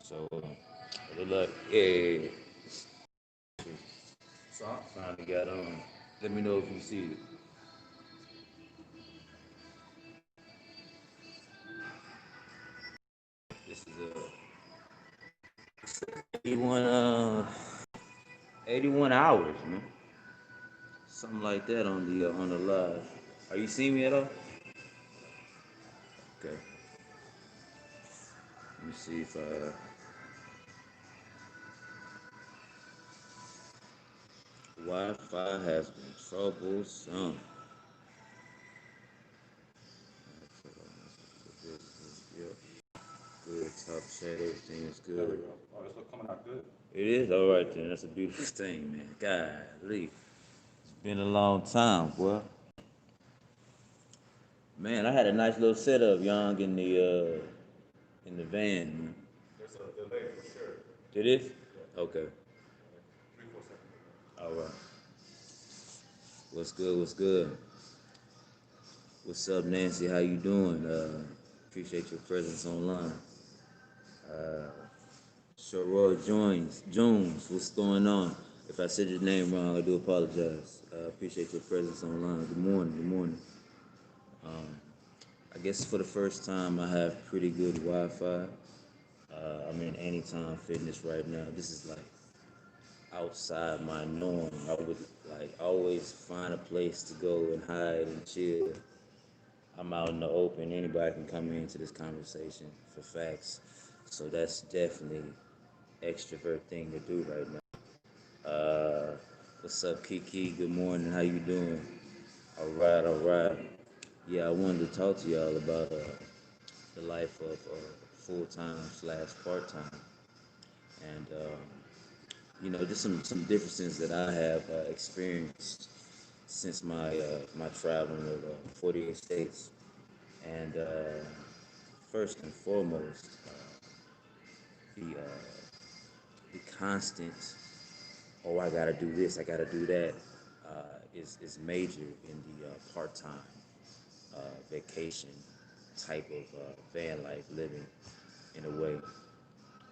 So, good luck. Yeah, so I finally got on. Let me know if you see it. This is a 81 hours, man. Something like that on the live. Are you seeing me at all? Okay. Let me see if Wi-Fi has been troublesome. Good top chat, everything is There we good. go. Oh, this look coming out good. It is all right then. That's a beautiful thing, man. Golly, it's been a long time, boy. Man, I had a nice little setup, young, in the van, man. There's a delay for sure. It is? Yeah, Okay. like 3, 4 seconds. All right. What's good? What's good? What's up, Nancy? How you doing? Appreciate your presence online. Uh, Shoroy Jones, what's going on? If I said your name wrong, I do apologize. Appreciate your presence online. Good morning. Good morning. I guess for the first time, I have pretty good Wi-Fi. I'm in Anytime Fitness right now. This is like outside my norm. I would like always find a place to go and hide and chill. I'm out in the open. Anybody can come into this conversation for facts. So that's definitely extrovert thing to do right now. What's up, Kiki? Good morning. How you doing? All right, all right. Yeah, I wanted to talk to y'all about the life of full time slash part time, and just some differences that I have experienced since my traveling of 48 states. And first and foremost, the constant, oh, I gotta do this, I gotta do that, is major in the part time vacation type of van life living in a way.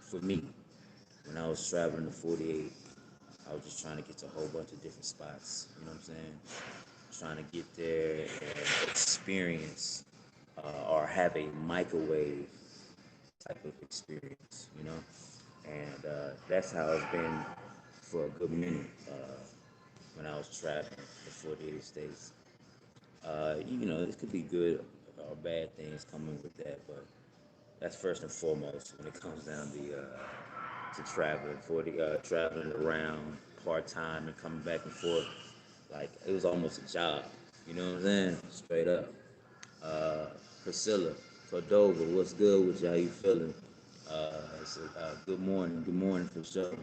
For me, when I was traveling to 48, I was just trying to get to a whole bunch of different spots. You know what I'm saying? Trying to get there and experience or have a microwave type of experience, And that's how it's been for a good minute when I was traveling the 48 states. It could be good or bad things coming with that, but that's first and foremost when it comes down to traveling, traveling around part time and coming back and forth. Like it was almost a job. You know what I'm saying? Straight up. Uh, Priscilla, Cordova, what's good with you? How you feeling? Good morning for sure.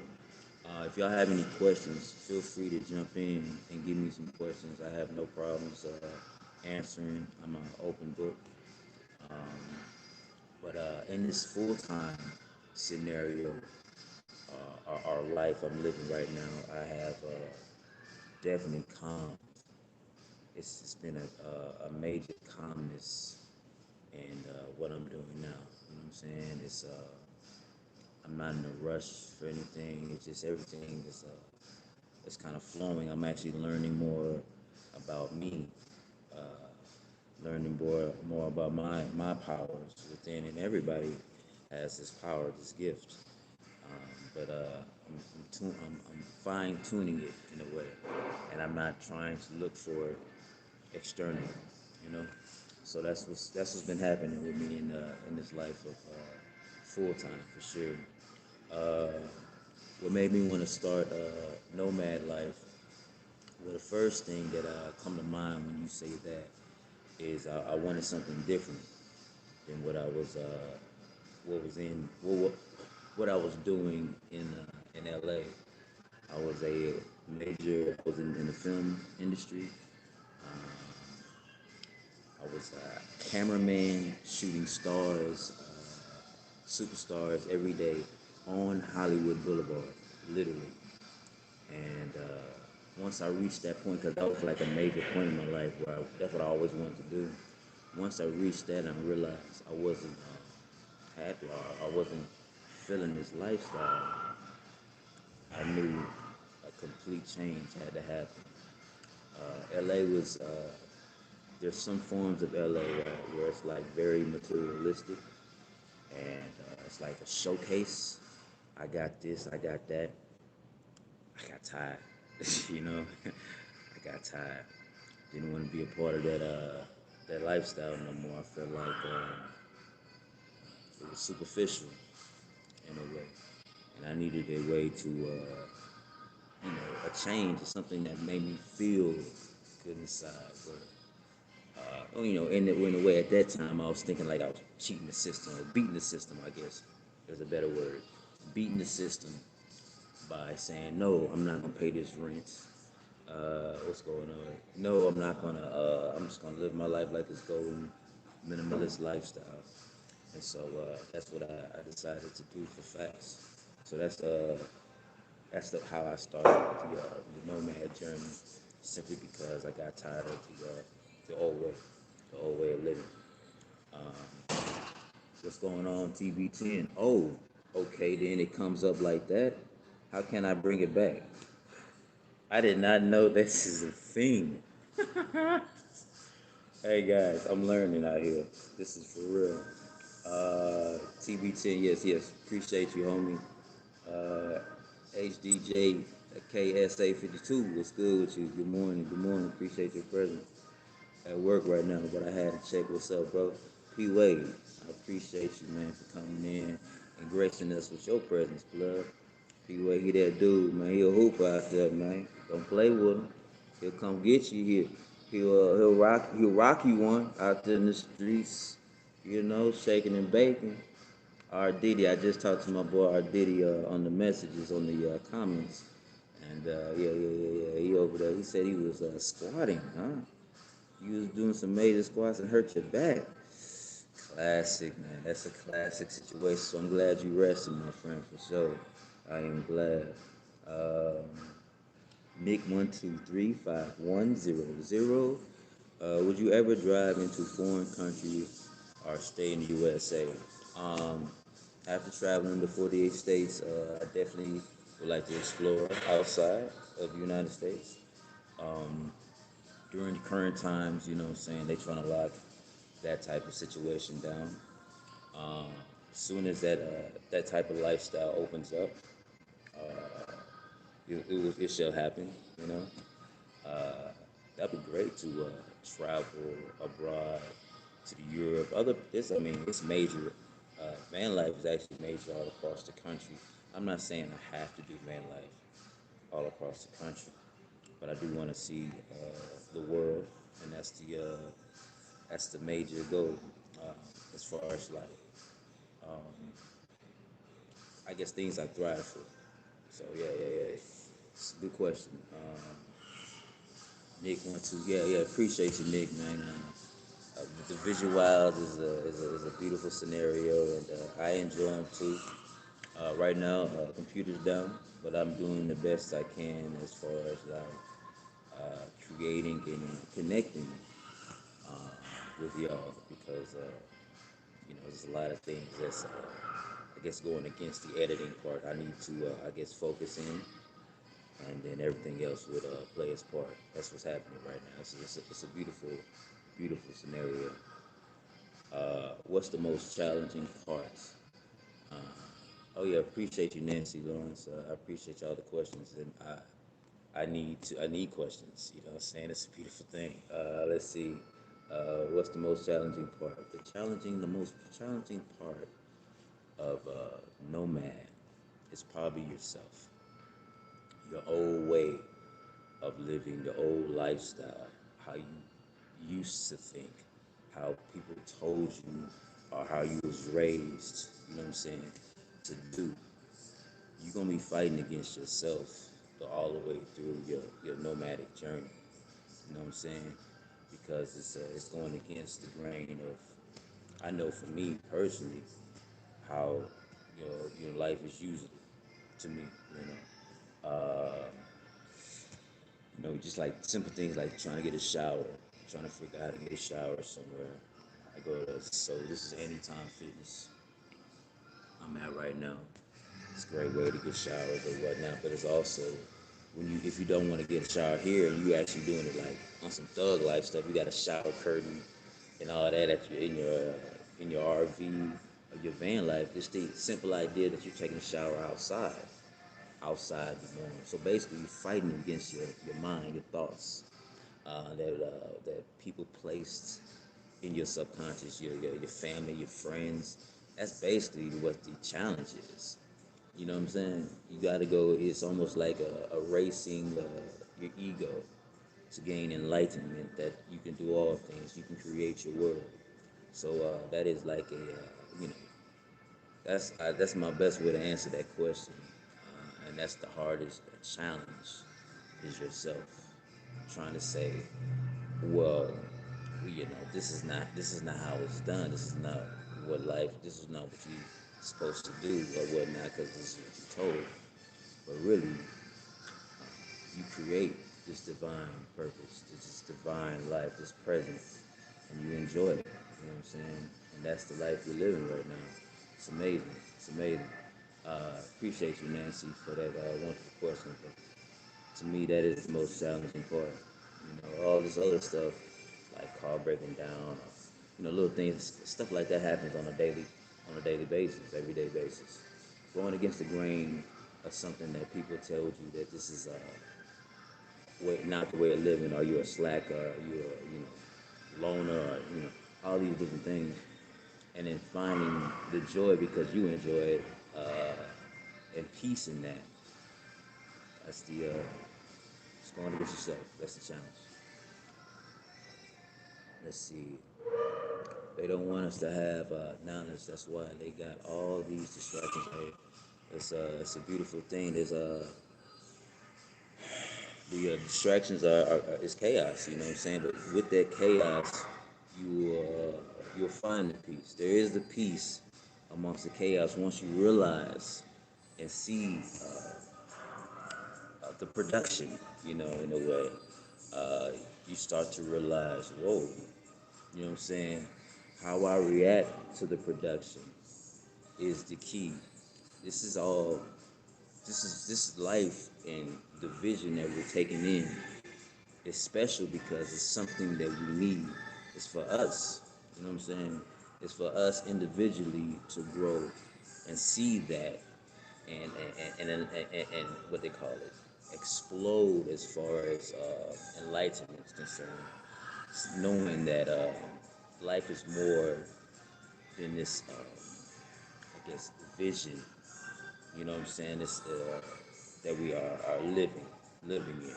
If y'all have any questions, feel free to jump in and give me some questions. I have no problems answering. I'm an open book. Um, but in this full time scenario, our life I'm living right now, I have definitely calm. It's been a major calmness in what I'm doing now. You know what I'm saying? I'm not in a rush for anything. It's just everything is it's kind of flowing. I'm actually learning more about me, uh, learning more about my powers within, and everybody has this power, this gift. But I'm fine tuning it in a way, and I'm not trying to look for it externally, you know. So that's what's been happening with me in this life of full time for sure. Uh, what made me want to start Nomad life? Well, the first thing that come to mind when you say that is I wanted something different than what was in what I was doing in LA. I was I was in the film industry. I was a cameraman shooting stars, superstars every day on Hollywood Boulevard, literally. And once I reached that point, because that was like a major point in my life where that's what I always wanted to do. Once I reached that, I realized I wasn't happy. I wasn't fulfilling this lifestyle, I knew a complete change had to happen. LA was there's some forms of LA where it's like very materialistic, and it's like a showcase. I got this, I got that. I got tired, you know. I got tired. Didn't want to be a part of that lifestyle no more. I felt like it was superficial in a way, and I needed a way to, a change or something that made me feel good inside. But in a way, at that time, I was thinking like I was cheating the system or beating the system. I guess is a better word. Beating the system by saying no, I'm not gonna pay this rent. What's going on? No, I'm not gonna. I'm just gonna live my life like this golden minimalist lifestyle. And so that's what I decided to do for facts. So how I started the nomad journey, simply because I got tired of the old way of living. What's going on, TB10? Oh, okay, then it comes up like that. How can I bring it back? I did not know this is a thing. Hey guys, I'm learning out here. This is for real. TB10, yes, appreciate you, homie. HDJ KSA52, what's good with you? Good morning, appreciate your presence. At work right now, but I had to check what's up, bro. P Wade, I appreciate you, man, for coming in and gracing us with your presence, blood. P Wade, he that dude, man. He a hooper out there, man. Don't play with him. He'll come get you here. He'll rock you one out there in the streets, shaking and baking. R Diddy, I just talked to my boy R Diddy on the messages on the comments, and yeah. He over there. He said he was squatting, huh? You was doing some major squats and hurt your back. Classic, man. That's a classic situation. So I'm glad you rested, my friend, for sure. I am glad. Nick123510. Would you ever drive into foreign countries or stay in the USA? Um, After traveling the 48 states, I definitely would like to explore outside of the United States. Um, During the current times, what I'm saying, they trying to lock that type of situation down. Um, as soon as that type of lifestyle opens up, uh, it shall happen. You know, that'd be great to travel abroad to the Europe. It's major. Vanlife is actually major all across the country. I'm not saying I have to do van life all across the country, but I do want to see the world, and that's the major goal uh, as far as like um, I guess things I thrive for. So yeah. It's a good question. Nick one two. Yeah. Appreciate you, Nick, man. The visuals is a beautiful scenario, and I enjoy them too. Right now, computer's down, but I'm doing the best I can as far as like creating and connecting uh, with y'all because there's a lot of things that's I guess going against the editing part. I need to I guess focus in, and then everything else would play its part. That's what's happening right now. It's a beautiful scenario. What's the most challenging part? Uh, oh yeah, appreciate you, Nancy Lawrence. I appreciate y'all the questions, and I need questions. You know, what I'm saying it's a beautiful thing. Let's see. What's the most challenging part? The most challenging part of Nomad is probably yourself, your old way of living, the old lifestyle, how you used to think, how people told you, or how you was raised. You know what I'm saying? To do. You're gonna be fighting against yourself all the way through your nomadic journey. You know what I'm saying? Because it's going against the grain of. I know for me personally how your life is usually to me. You know, just like simple things like trying to get a shower, trying to figure out how to get a shower somewhere. I go to so this is Anytime Fitness I'm at right now. It's a great way to get showers or whatnot, but it's also when you if you don't want to get a shower here and you actually doing it like on some thug life stuff, you got a shower curtain and all that at your in your RV or your van life. Just the simple idea that you're taking a shower outside the norm. So basically, you're fighting against your mind, your thoughts that people placed in your subconscious, your family, your friends. That's basically what the challenge is. You know what I'm saying? You got to go. It's almost like a racing your ego to gain enlightenment that you can do all things. You can create your world. So that is like you know, that's my best way to answer that question, and that's the hardest challenge is yourself trying to say, well, this is not how it's done. This is not what life. This is not what you're supposed to do or whatnot because this is what you're told. But really, you create this divine purpose, this divine life, this present, and you enjoy it. You know what I'm saying? And that's the life we're living right now. It's amazing. It's amazing. Appreciate you, Nancy, for that wonderful question. But to me, that is the most challenging part. You know, all this other stuff, like car breaking down, or, little things, stuff like that happens on a daily basis, everyday basis. Going against the grain of something that people told you that this is not the way of living, or you're a slacker, or you're loner, or all these different things, and then finding the joy because you enjoy it, and peace in that. That's the it's going against yourself. That's the challenge. Let's see. They don't want us to have knowledge. That's why they got all these distractions. Hey, it's a beautiful thing. There's the distractions is chaos. You know what I'm saying? But with that chaos, you'll find the peace. There is the peace amongst the chaos once you realize and see the production. In a way, uh, you start to realize, whoa. You know what I'm saying? How I react to the production is the key. This is all. This is life, and the vision that we're taking in is special because it's something that we need. It's for us. You know what I'm saying? It's for us individually to grow and see that, and what they call it, explode as far as enlightenment is concerned. Knowing that life is more than this, I guess, vision. You know what I'm saying? It's that we are living in.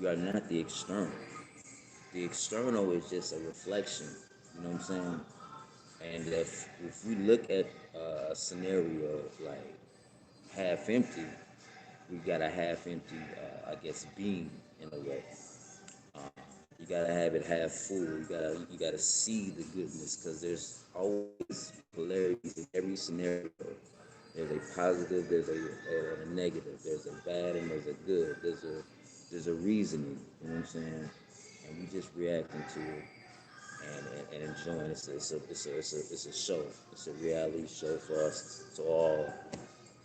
We are not the external. The external is just a reflection. You know what I'm saying? And if we look at a scenario like half empty, we got a half empty, I guess, being in a way. You gotta have it half full. You gotta see the goodness because there's always polarities in every scenario. There's a positive, there's a negative, there's a bad, and there's a good. There's a reasoning. You know what I'm saying? And we just reacting to it and enjoying. It's a show. It's a reality show for us to all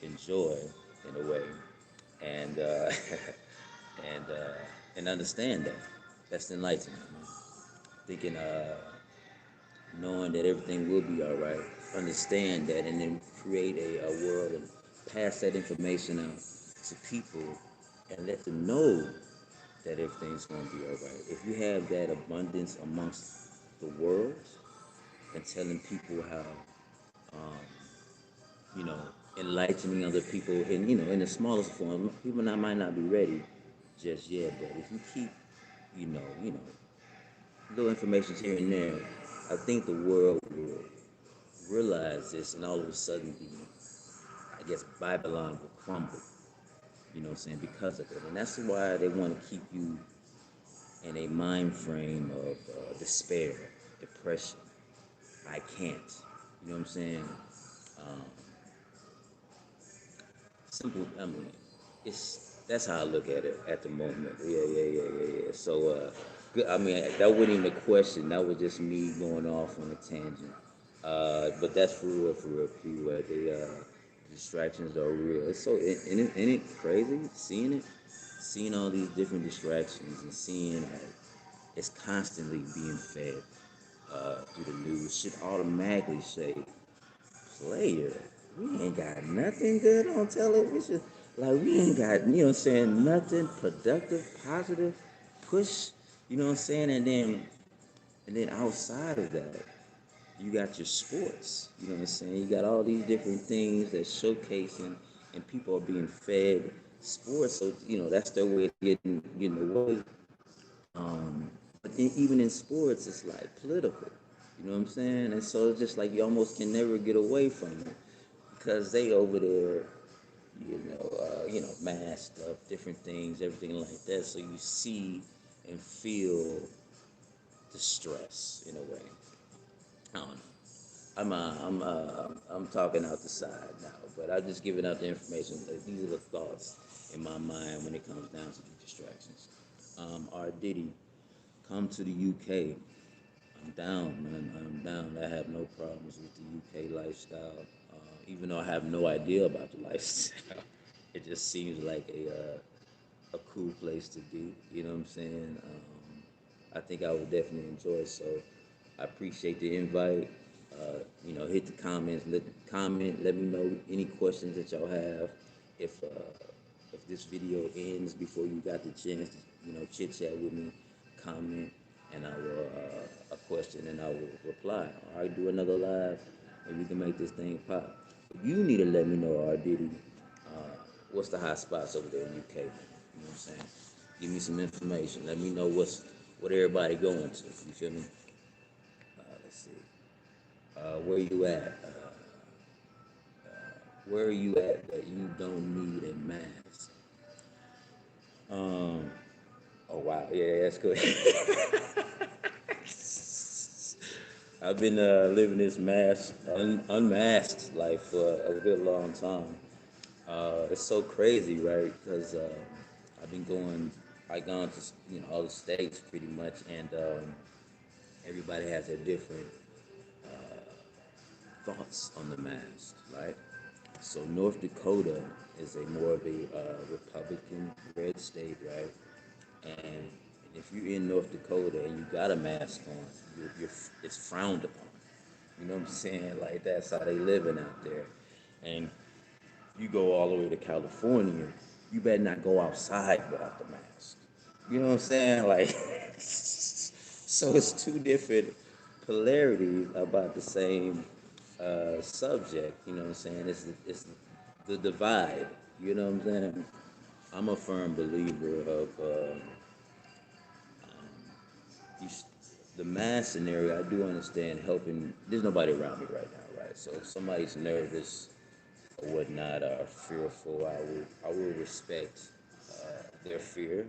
enjoy in a way, and and uh, and understand that. That's enlightenment, man. Thinking, knowing that everything will be all right. Understand that, and then create a world and pass that information out to people and let them know that everything's going to be all right. If you have that abundance amongst the world and telling people how, um, you know, enlightening other people, and in the smallest form, people might not be ready just yet. But if you keep, you know, little information here and there, I think the world will realize this, and all of a sudden, I guess Babylon will crumble. You know what I'm saying? Because of it, and that's why they want to keep you in a mind frame of despair, depression. I can't. You know what I'm saying? Um, Simple. I mean, that's how I look at it at the moment. Yeah. So, good. I mean, that wasn't even a question. That was just me going off on a tangent. But that's for real, P. Where Distractions are real. It's so and it's crazy seeing all these different distractions and seeing like it's constantly being fed through the news. Should automatically say, "Player, we ain't got nothing good on television. Like we ain't got what I'm saying, nothing productive, positive, push. You know what I'm saying? And then outside of that, you got your sports. You know what I'm saying? You got all these different things that showcasing, and people are being fed sports. So that's their way of getting away. But then even in sports, it's like political. You know what I'm saying? And so it's just like you almost can never get away from it because they over there, masked up, different things, everything like that. So you see and feel the stress in a way. I don't know. I'm talking out the side now, but I'm just giving out the information. Like, these are the thoughts in my mind when it comes down to the distractions. R. Diddy, come to the UK. I'm down, man. I'm down. I have no problems with the UK lifestyle, even though I have no idea about the lifestyle. It just seems like a cool place to be. You know what I'm saying? I think I would definitely enjoy it. So I appreciate the invite. Hit the comments. Comment. Let me know any questions that y'all have. If this video ends before you got the chance to chit chat with me, comment, and I will a question, and I will reply. All right, do another live, and we can make this thing pop. You need to let me know, R. Diddy, what's the hot spots over there in UK. You know what I'm saying? Give me some information. Let me know what everybody going to. You feel me? Let's see. Where you at? Where are you at that you don't need a mask? Um. Oh wow. Yeah, that's good. I've been living this unmasked life for a good long time. It's so crazy, right? Because I've been gone to all the states pretty much, and everybody has their different thoughts on the mask, right? So North Dakota is a more of a Republican red state, right? And if you're in North Dakota and you got a mask on, it's frowned upon. You know what I'm saying? Like that's how they living out there. And you go all the way to California, you better not go outside without the mask. You know what I'm saying? Like, so it's two different polarities about the same subject. You know what I'm saying? It's the divide. You know what I'm saying? I'm a firm believer of you, the mass scenario. I do understand helping. There's nobody around me right now, right? So if somebody's nervous or whatnot or fearful, I will respect their fear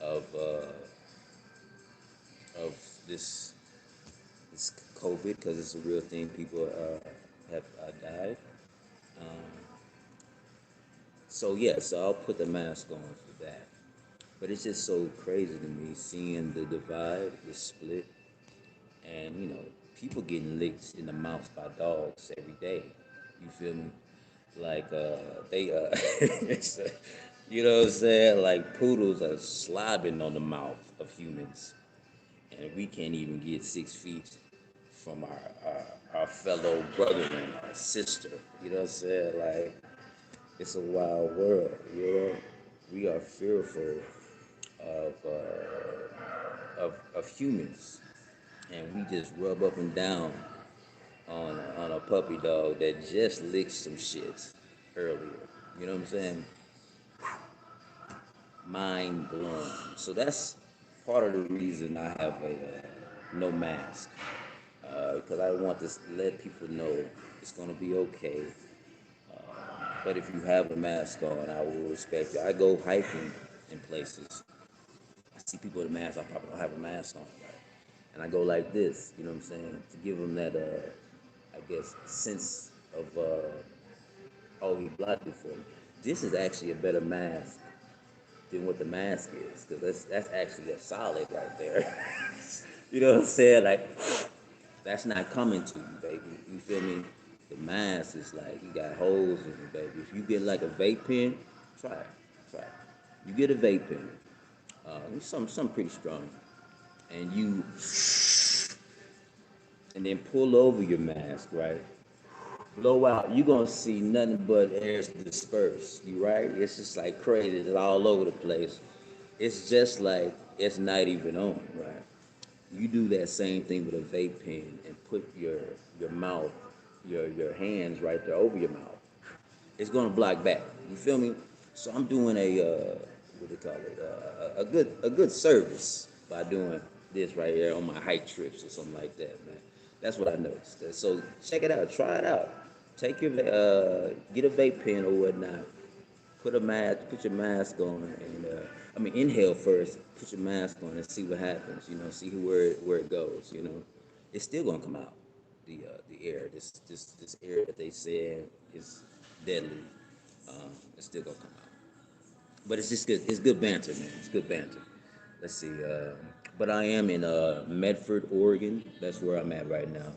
of of this this COVID because it's a real thing. People have died. Um, so I'll put the mask on for that. But it's just so crazy to me seeing the divide, the split, and people getting licked in the mouth by dogs every day. You feel me? Like they it's, you know what I'm saying? Like poodles are slobbing on the mouth of humans, and we can't even get 6 feet from our fellow brother and our sister. You know what I'm saying? Like it's a wild world. We are fearful of of humans, and we just rub up and down on a puppy dog that just licked some shit earlier. You know what I'm saying? Mind blown. So that's part of the reason I have a no mask because I want to let people know it's gonna be okay. But if you have a mask on, I will respect you. I go hiking in places. I see people with a mask. I probably don't have a mask on, right? And I go like this. You know what I'm saying? To give them that, I guess, sense of, oh, he blocked it for me. This is actually a better mask than what the mask is, because that's actually a solid right there. You know what I'm saying? Like that's not coming to you, baby. You feel me? The mask is like you got holes in it, baby. If you get like a vape pen, try it. Try it. You get a vape pen, something pretty strong, and then pull over your mask, right? Blow out, you're gonna see nothing but air disperse. You right? It's just like crazy. It's all over the place. It's just like it's not even on, right? You do that same thing with a vape pen and put your mouth, your hands right there over your mouth. It's gonna block back. You feel me? So I'm doing a what do they call it? A good service by doing this right here on my hike trips or something like that, man. That's what I noticed. So check it out. Try it out. Take your get a vape pen or whatnot. Put your mask on, and inhale first. Put your mask on and see what happens. See where it goes. It's still gonna come out. The air, this air that they said is deadly. It's still gonna come out. But it's just good. It's good banter, man. It's good banter. Let's see. But I am in Medford, Oregon. That's where I'm at right now.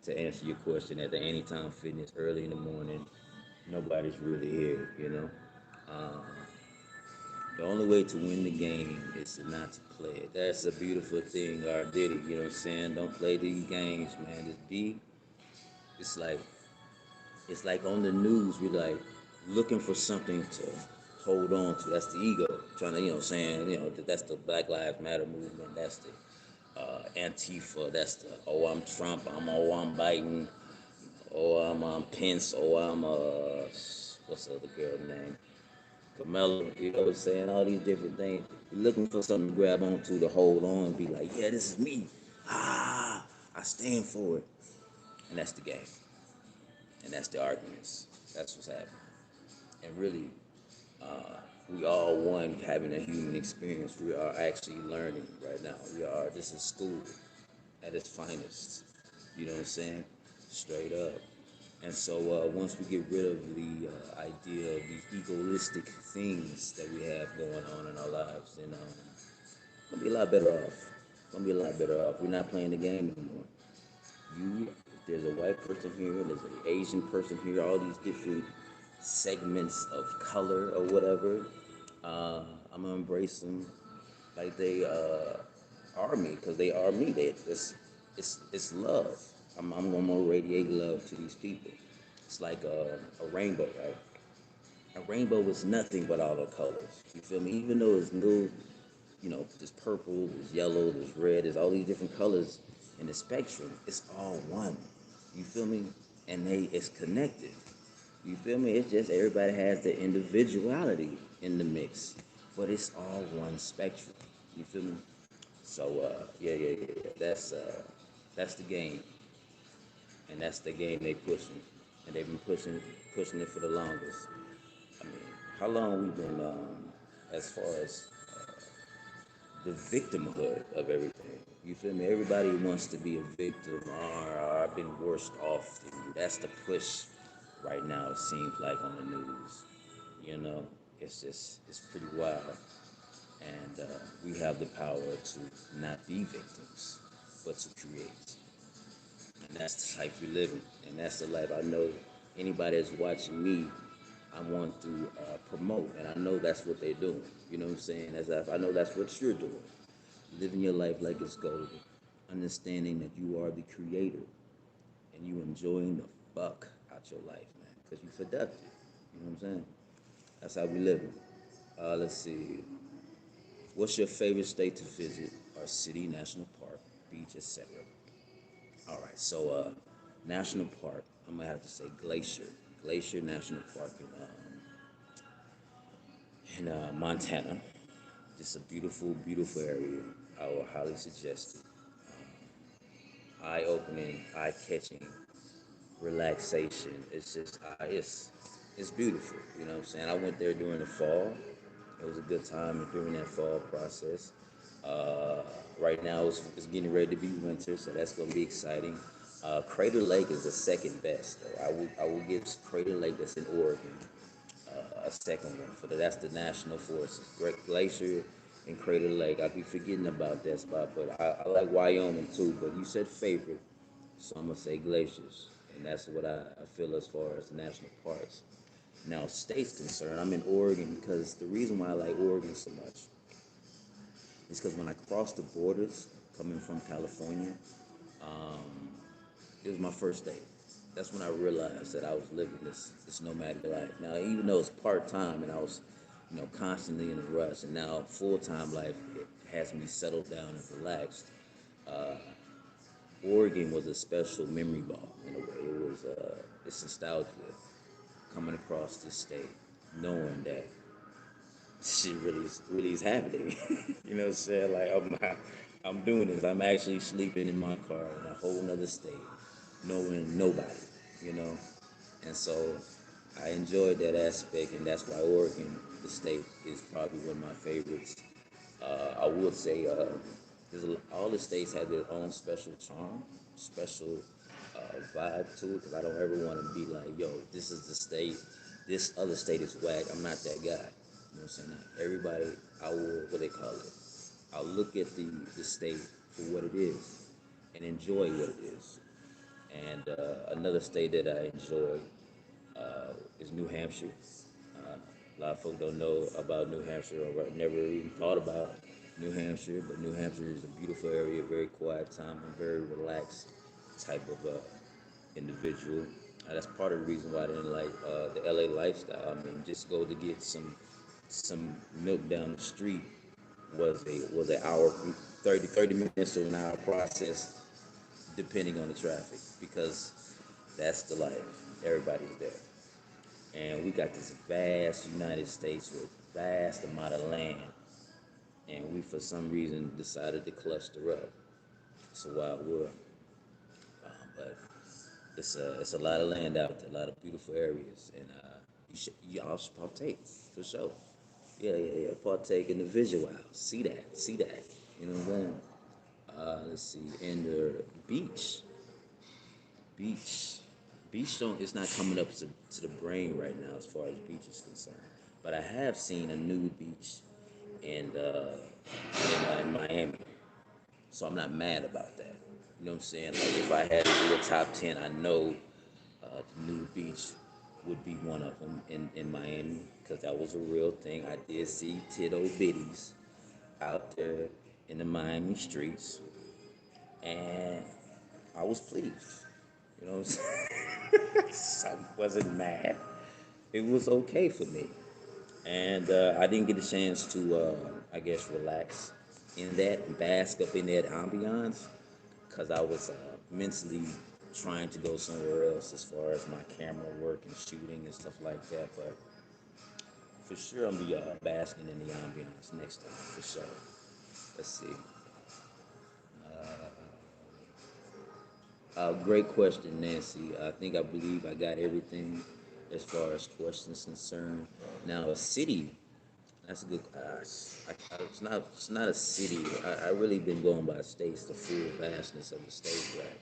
To answer your question, at the Anytime Fitness, early in the morning. Nobody's really here, Um, the only way to win the game is to not to play it. That's a beautiful thing, R. Diddy. You know what I'm saying? Don't play these games, man. It's like it's like on the news, we're like looking for something to hold on to. That's the ego trying to, saying, that's the Black Lives Matter movement. That's the Antifa. That's the I'm Trump. I'm Biden. I'm Pence. I'm what's the other girl name? Mellow, saying? All these different things. You're looking for something to grab onto to hold on and be like, yeah, this is me. I stand for it. And that's the game. And that's the arguments. That's what's happening. And really, we all one having a human experience. We are actually learning right now. This is school at its finest. You know what I'm saying? Straight up. And so once we get rid of the idea of these egoistic things that we have going on in our lives, then we'll be a lot better off. Gonna be a lot better off. We're not playing the game anymore. There's a white person here, there's an Asian person here, all these different segments of color or whatever. I'm gonna embrace them like they are me, because they are me. It's love. I'm gonna radiate love to these people. It's like a rainbow, right? A rainbow is nothing but all the colors. You feel me? Even though it's new, there's purple, there's yellow, there's red, there's all these different colors in the spectrum. It's all one. You feel me? And it's connected. You feel me? It's just everybody has their individuality in the mix, but it's all one spectrum. You feel me? So yeah. That's the game, and that's the game they pushing, and they've been pushing it for the longest. I mean, how long we been as far as the victimhood of everything? You feel me? Everybody wants to be a victim, or I've been worse off than you. That's the push right now. It seems like on the news. You know, it's pretty wild, and we have the power to not be victims, but to create. And that's the life we live in, and that's the life I know anybody that's watching me, I want to promote, and I know that's what they're doing. You know what I'm saying? I know that's what you're doing. Living your life like it's golden, understanding that you are the creator, and you enjoying the fuck out your life, man, because you're productive. You know what I'm saying? That's how we live. Let's see. What's your favorite state to visit? Or city, national park, beach, etc. All right, so national park. I'm gonna have to say Glacier National Park in Montana. Just a beautiful, beautiful area. I will highly suggest it. Eye-opening, eye-catching, relaxation. It's just, it's beautiful. You know what I'm saying? I went there during the fall. It was a good time during that fall process. Uh, right now, it's getting ready to be winter, so that's going to be exciting. Crater Lake is the second best, though. I will give Crater Lake, that's in Oregon, a second one for that's the national forests. Great Glacier and Crater Lake. I be forgetting about that spot, but I like Wyoming too. But you said favorite, so I'm gonna say glaciers and that's what I feel as far as national parks. Now, states concerned, I'm in Oregon because the reason why I like Oregon so much is because when I crossed the borders coming from California, um, it was my first day. That's when I realized that I was living this nomadic life. Now, even though it's part time and I was, constantly in a rush, and now full time life it has me settled down and relaxed. Uh, Oregon was a special memory ball in a way. It's nostalgia coming across this state, knowing that shit really is happening. You know what I'm saying? Like I'm doing this. I'm actually sleeping in my car in a whole nother state, knowing nobody. You know, and so I enjoyed that aspect, and that's why Oregon, the state, is probably one of my favorites. I would say all the states have their own special charm, special vibe to it. Because I don't ever want to be like, yo, this is the state, this other state is whack. I'm not that guy. You know what I'm saying? Everybody, I will, what they call it. I'll look at the state for what it is and enjoy what it is. And another state that I enjoy is New Hampshire. A lot of folks don't know about New Hampshire or never even thought about New Hampshire, but New Hampshire is a beautiful area, very quiet time, and very relaxed type of individual. That's part of the reason why I didn't like the LA lifestyle. I mean, just go to get some milk down the street was an hour, 30 minutes to an hour process, depending on the traffic, because that's the life. Everybody's there. And we got this vast United States with vast amount of land, and we for some reason decided to cluster up. It's a wild world, but it's a lot of land out there, a lot of beautiful areas, and y'all should partake for sure. Yeah. Partake in the visual. See that. You know what I'm saying? Let's see. And the beach, beach don't. It's not coming up to the brain right now as far as beach is concerned. But I have seen a new beach in in Miami, so I'm not mad about that. You know what I'm saying? Like if I had to do a top 10, I know the new beach would be one of them in Miami because that was a real thing. I did see Tito Bitties out there in the Miami streets, and I was pleased. You know what I'm saying? I wasn't mad. It was okay for me. And I didn't get a chance to, I guess, relax in that and bask up in that ambiance because I was mentally trying to go somewhere else as far as my camera work and shooting and stuff like that. But for sure, I'm be basking in the ambiance next time for sure. Let's see. Great question, Nancy. I believe I got everything as far as questions concerned. Now, a city. That's a good. It's not a city. I really been going by states, the full vastness of the state, right?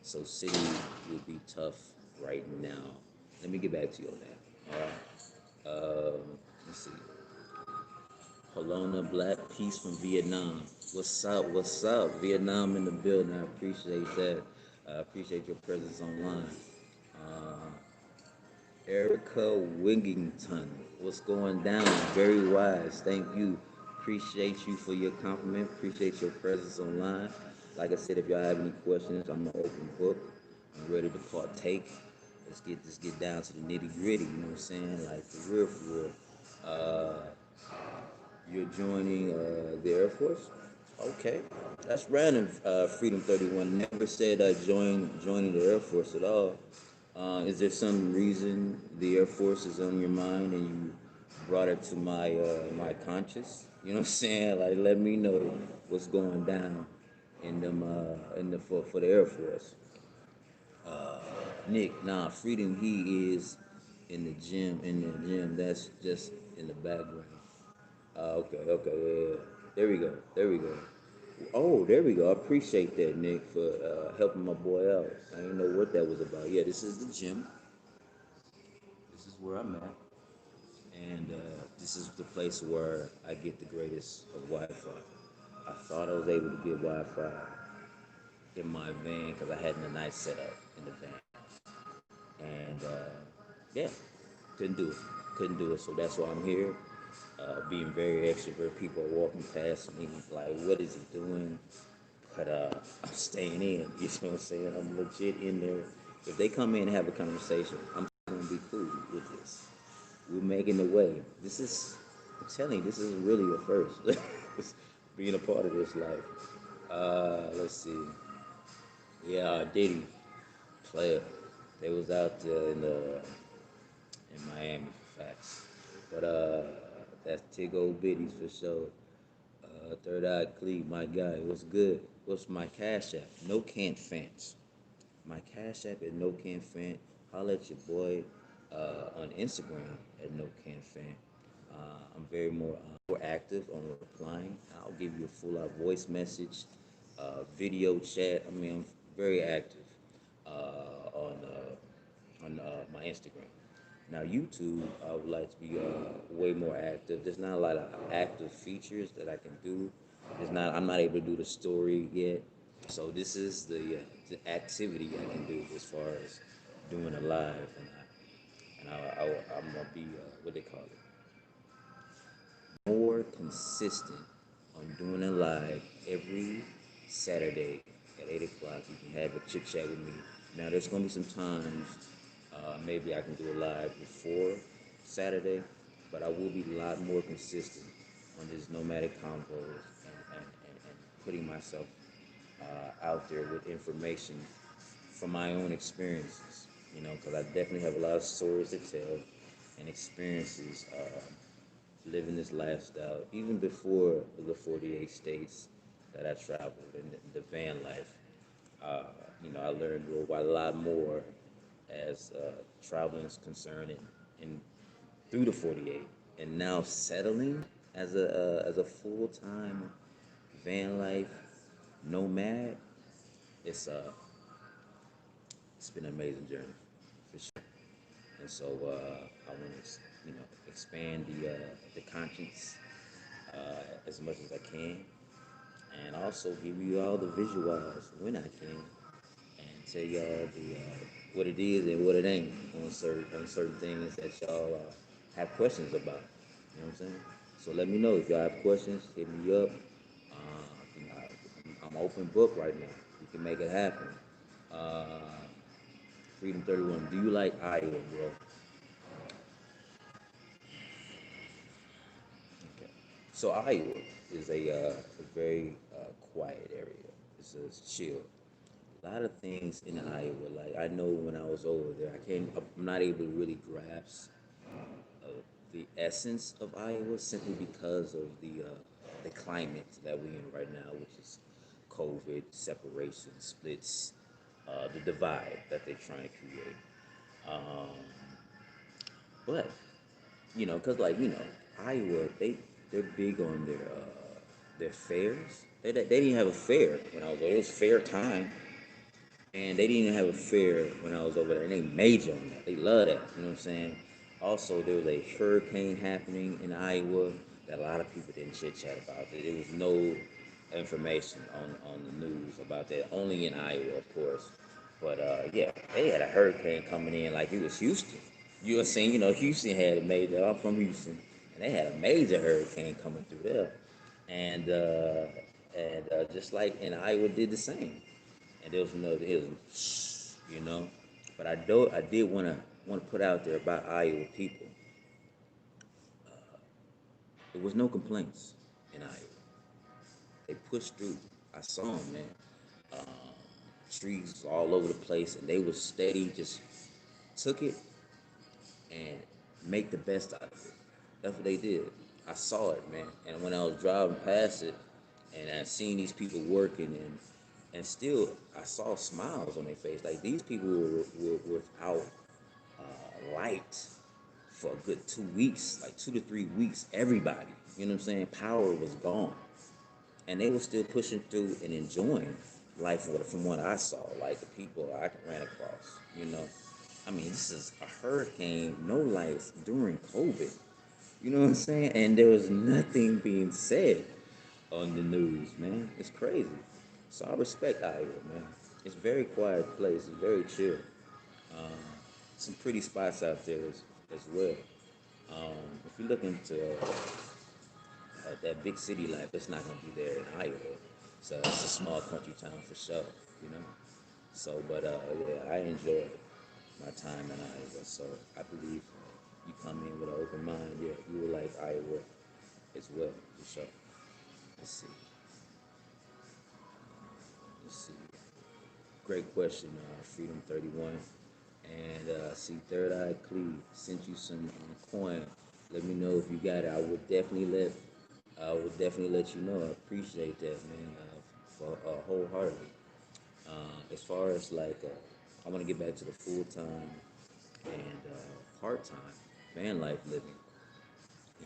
So city would be tough right now. Let me get back to you on that. All right. Let's see. Polona Black Peace from Vietnam. What's up? What's up? Vietnam in the building. I appreciate that. I appreciate your presence online. Uh, Erica Wigington. What's going down? Very wise. Thank you. Appreciate you for your compliment. Appreciate your presence online. Like I said, if y'all have any questions, I'm an open book. I'm ready to partake. Let's get down to the nitty gritty. You know what I'm saying? Like for real, for real. Uh, you're joining the Air Force? Okay, that's random. Freedom 31 never said joining the Air Force at all. Is there some reason the Air Force is on your mind and you brought it to my conscious? You know what I'm saying? Like let me know what's going down in them in the for the Air Force. Nick, nah, Freedom he is in the gym. In the gym, that's just in the background. Okay, yeah. There we go. Oh, there we go. I appreciate that, Nick, for helping my boy out. I didn't know what that was about. Yeah, this is the gym. This is where I'm at, and this is the place where I get the greatest of Wi-Fi. I thought I was able to get Wi-Fi in my van because I had a nice setup in the van. and yeah, couldn't do it. Couldn't do it. So that's why I'm here, being very extrovert. People are walking past me like, "What is he doing?" But I'm staying in. You know what I'm saying? I'm legit in there. If they come in and have a conversation, I'm gonna be cool with this. We're making the way. This is, I'm telling you, this is really a first. Being a part of this life. Let's see. Yeah, Diddy, player. They was out there in Miami for facts. But that's Tig old biddies for sure. Third Eye Clee, my guy. What's good? What's my cash app? No Can't Fans. My cash app is No Can Fan. Holla at your boy on Instagram at No Can Fan. I'm very more active on replying. I'll give you a full out voice message, video chat. I mean, I'm very active on my Instagram. Now YouTube, I would like to be way more active. There's not a lot of active features that I can do. There's not. I'm not able to do the story yet. So this is the activity I can do as far as doing a live, I'm gonna be what they call it, more consistent on doing a live every Saturday at 8 o'clock. You can have a chit chat with me. Now there's gonna be some times maybe I can do a live before Saturday, but I will be a lot more consistent on this nomadic convos and putting myself out there with information from my own experiences, because I definitely have a lot of stories to tell and experiences living this lifestyle, even before the 48 states that I traveled in the van life. Uh, I learned a lot more as traveling is concerned and through the 48, and now settling as a full time van life nomad. It's it's been an amazing journey for sure. And so I want to expand the conscience as much as I can, and also give you all the visuals when I can, and tell y'all the what it is and what it ain't on certain things that y'all have questions about. You know what I'm saying? So let me know if y'all have questions. Hit me up. I'm open book right now. We can make it happen. Uh, Freedom 31. Do you like Iowa, bro? Okay. So Iowa is a very quiet area. It's chill. A lot of things in Iowa, like I know when I was over there, I'm not able to really grasp uh, the essence of Iowa simply because of the climate that we're in right now, which is COVID, separation, splits, the divide that they're trying to create. Um, but cause Iowa, they're big on their fairs. They didn't have a fair when I was there. It was fair time, and they didn't even have a fair when I was over there. And they major on that. They love that. You know what I'm saying? Also, there was a hurricane happening in Iowa that a lot of people didn't chit chat about. There was no information on the news about that. Only in Iowa, of course. But yeah, they had a hurricane coming in like it was Houston. You were saying, Houston had a major. I'm from Houston, and they had a major hurricane coming through there, and just like in Iowa did the same. And there was another, it was, But I did want to put out there about Iowa people. There was no complaints in Iowa. They pushed through. I saw them, man. Um, Trees all over the place, and they was steady. Just took it and make the best out of it. That's what they did. I saw it, man. And when I was driving past it, and I seen these people working, and still I saw smiles on their face. Like these people were without light for a good 2 weeks, like 2 to 3 weeks. Everybody, you know what I'm saying? Power was gone, and they were still pushing through and enjoying life from what I saw. Like the people I ran across, I mean, this is a hurricane, no lights during COVID. You know what I'm saying? And there was nothing being said on the news, man. It's crazy. So I respect Iowa, man. It's a very quiet place. It's very chill. some pretty spots out there as well. If you look into that big city life, it's not gonna be there in Iowa. So it's a small country town for sure, you know. So, but yeah, I enjoyed my time in Iowa. So I believe you come in with an open mind. Yeah, you will like Iowa as well, for sure. Let's see. Let's see. Great question, Freedom 31. And see, Third Eye Cleve sent you some coin. Let me know if you got it. I would definitely let you know. I appreciate that, man, for wholeheartedly. As far as like, I want to get back to the full time and part time van life living.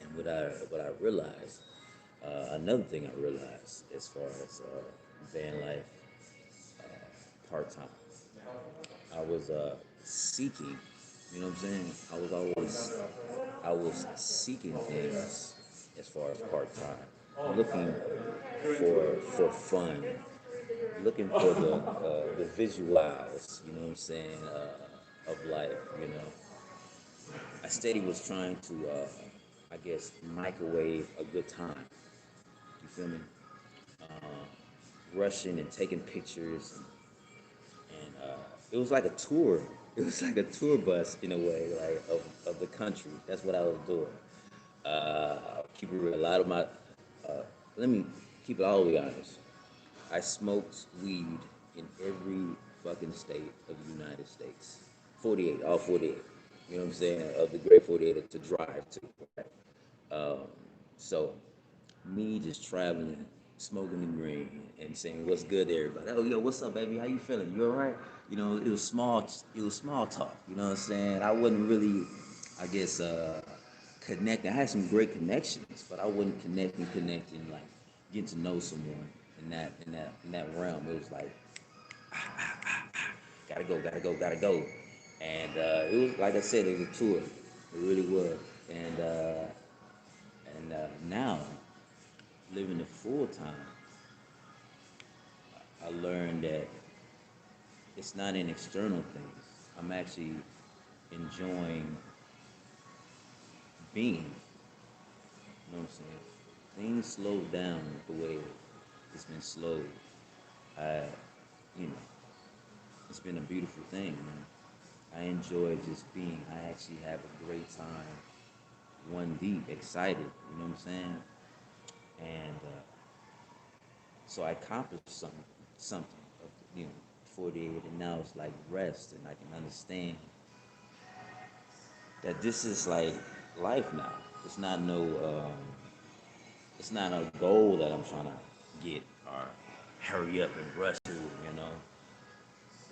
And what I realized, another thing I realized as far as van life part time, I was seeking. You know what I'm saying? I was seeking things as far as part time, looking for fun, looking for the visuals. You know what I'm saying? Of life. You know, I steady was trying to, I guess, microwave a good time. You feel me? Rushing and taking pictures, and it was like a tour. It was like a tour bus in a way, like of the country. That's what I was doing. Keep it real. A lot of my, let me keep it all the way honest. I smoked weed in every fucking state of the United States. 48, all 48. You know what I'm saying? Of the great 48 to drive to. Right? Um, so me just traveling, smoking the green, and saying what's good to everybody. Oh, yo, what's up, baby? How you feeling? You all right? You know, it was small. It was small talk. You know what I'm saying? I wasn't really, I guess, connecting. I had some great connections, but I wasn't connecting like getting to know someone in that realm. It was like gotta go, and it was like I said, it was a tour. It really was, and now living it full time, I learned that it's not an external thing. I'm actually enjoying being. You know what I'm saying? Things slow down the way it's been slowed. I, you know, it's been a beautiful thing, man. I enjoy just being. I actually have a great time, one deep, excited. You know what I'm saying? And so I accomplished something of you know 48, and now it's like rest, and I can understand that this is like life now. It's not no, it's not a goal that I'm trying to get or hurry up and rush to. You know,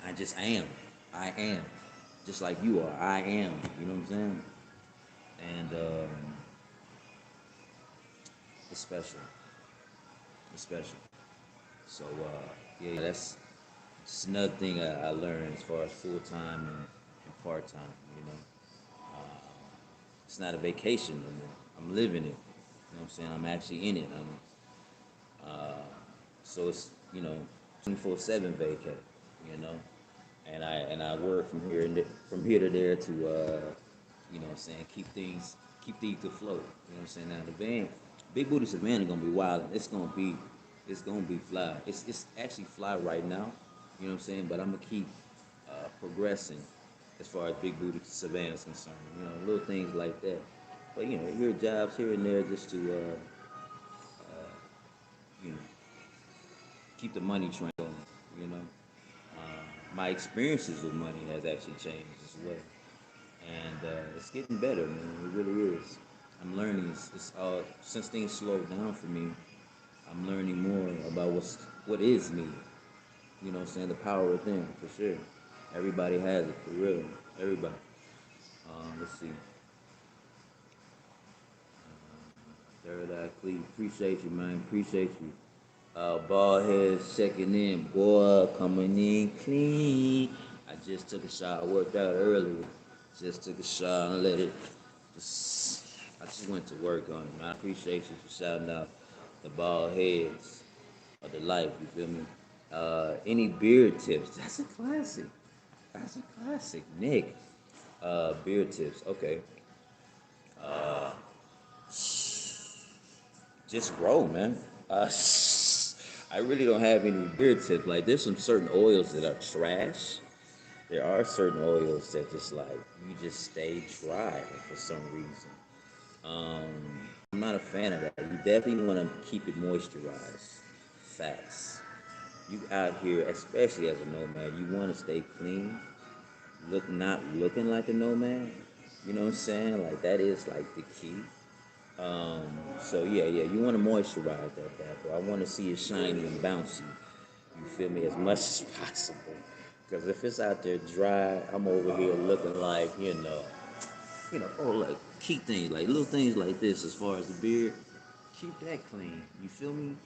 I just am. I am, just like you are. I am. You know what I'm saying? And it's special. It's special. So yeah, that's just another thing I learned as far as full time and part time. You know, it's not a vacation anymore. I'm living it. You know what I'm saying? I'm actually in it. So it's 24/7 vacay. You know, and I work from here from here to there to you know what I'm saying, keep things afloat. You know what I'm saying? Now the van, Big Booty Savannah gonna be wild. It's gonna be fly. It's actually fly right now. You know what I'm saying? But I'm gonna keep progressing as far as Big Booty Savannah is concerned. You know, little things like that. But here jobs here and there just to you know keep the money train going. You know, my experiences with money has actually changed as well, and it's getting better, man. It really is. I'm learning. It's since things slowed down for me. I'm learning more about what is me. You know what I'm saying? The power within, for sure. Everybody has it, for real. Everybody. Let's see. Third Eye Cleve. Appreciate you, man. Appreciate you. Bald heads checking in. Boy, coming in clean. I just took a shower. I worked out earlier. Just took a shower and let it just. I just went to work on it, man. I appreciate you for shouting out the bald heads of the life. You feel me? Any beard tips? That's a classic. That's a classic, Nick. Beer tips. Okay. Uh, just grow, man. I really don't have any beer tips. Like, there's some certain oils that are trash. There are certain oils that just like you just stay dry for some reason. I'm not a fan of that. You definitely want to keep it moisturized. Facts. You out here, especially as a nomad, you want to stay clean. Not looking like a nomad. You know what I'm saying? Like that is like the key. So yeah, you want to moisturize that bad boy. I want to see it shiny and bouncy. You feel me? As much as possible. Because if it's out there dry, I'm over here looking like, oh, like keep things, like little things like this as far as the beard, keep that clean. You feel me?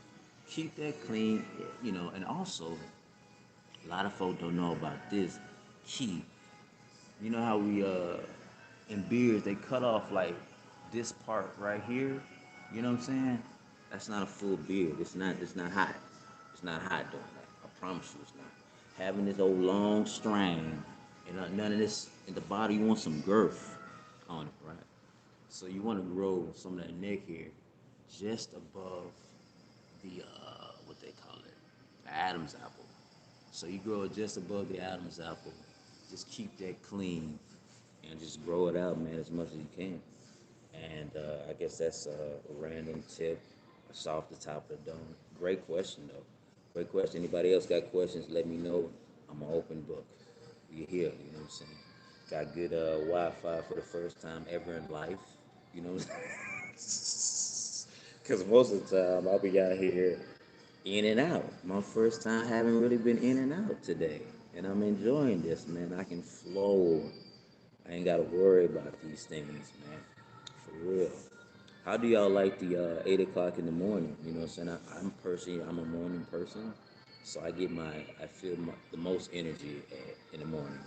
Keep that clean, and also, a lot of folks don't know about this. Keep, you know how in beards, they cut off like this part right here. You know what I'm saying? That's not a full beard. It's not hot. It's not hot doing that. I promise you it's not. Having this old long strand and none of this in the body, you want some girth on it, right? So you want to grow some of that neck hair just above the what they call it, the Adam's apple. So you grow it just above the Adam's apple. Just keep that clean and just grow it out, man, as much as you can. And I guess that's a random tip, it's off the top of the dome. Great question, though. Great question. Anybody else got questions? Let me know. I'm an open book. We're here. You know what I'm saying? Got good Wi-Fi for the first time ever in life. You know what I'm saying? Because most of the time I'll be out here in and out. My first time having really been in and out today. And I'm enjoying this, man. I can flow. I ain't got to worry about these things, man. For real. How do y'all like the 8 o'clock in the morning? You know what I'm saying? I'm a morning person. So I feel the most energy in the morning.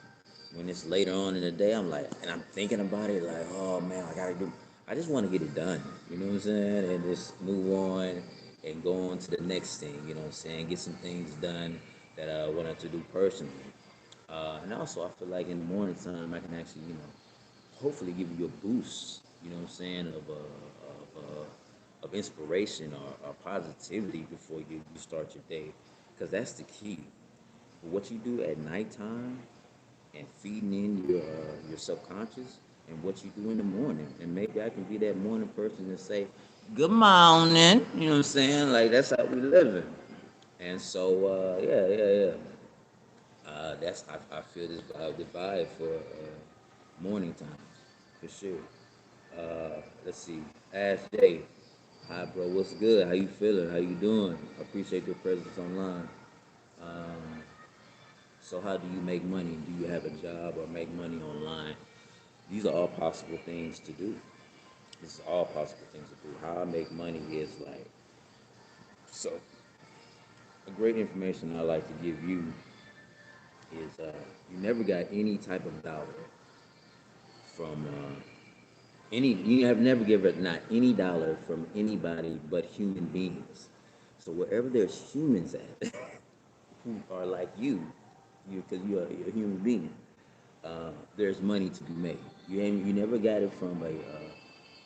When it's later on in the day, I'm like, and I'm thinking about it, like, oh man, I just want to get it done. You know what I'm saying? And just move on and go on to the next thing. You know what I'm saying? Get some things done that I wanted to do personally. And also, I feel like in the morning time, I can actually, hopefully give you a boost, you know what I'm saying, of inspiration or positivity before you start your day. Because that's the key. What you do at nighttime and feeding in your subconscious and what you do in the morning. And maybe I can be that morning person and say, good morning, you know what I'm saying? Like, that's how we living. And so, yeah. I feel the vibe for morning time for sure. Let's see. Ash J, hi bro, what's good? How you feeling? How you doing? I appreciate your presence online. Um, so how do you make money? Do you have a job or make money online? These are all possible things to do. This is all possible things to do. How I make money is like so. A great information I like to give you is you never got any type of dollar from you have never given not any dollar from anybody but human beings. So wherever there's humans at who are like you because you're a human being, there's money to be made. You never got it from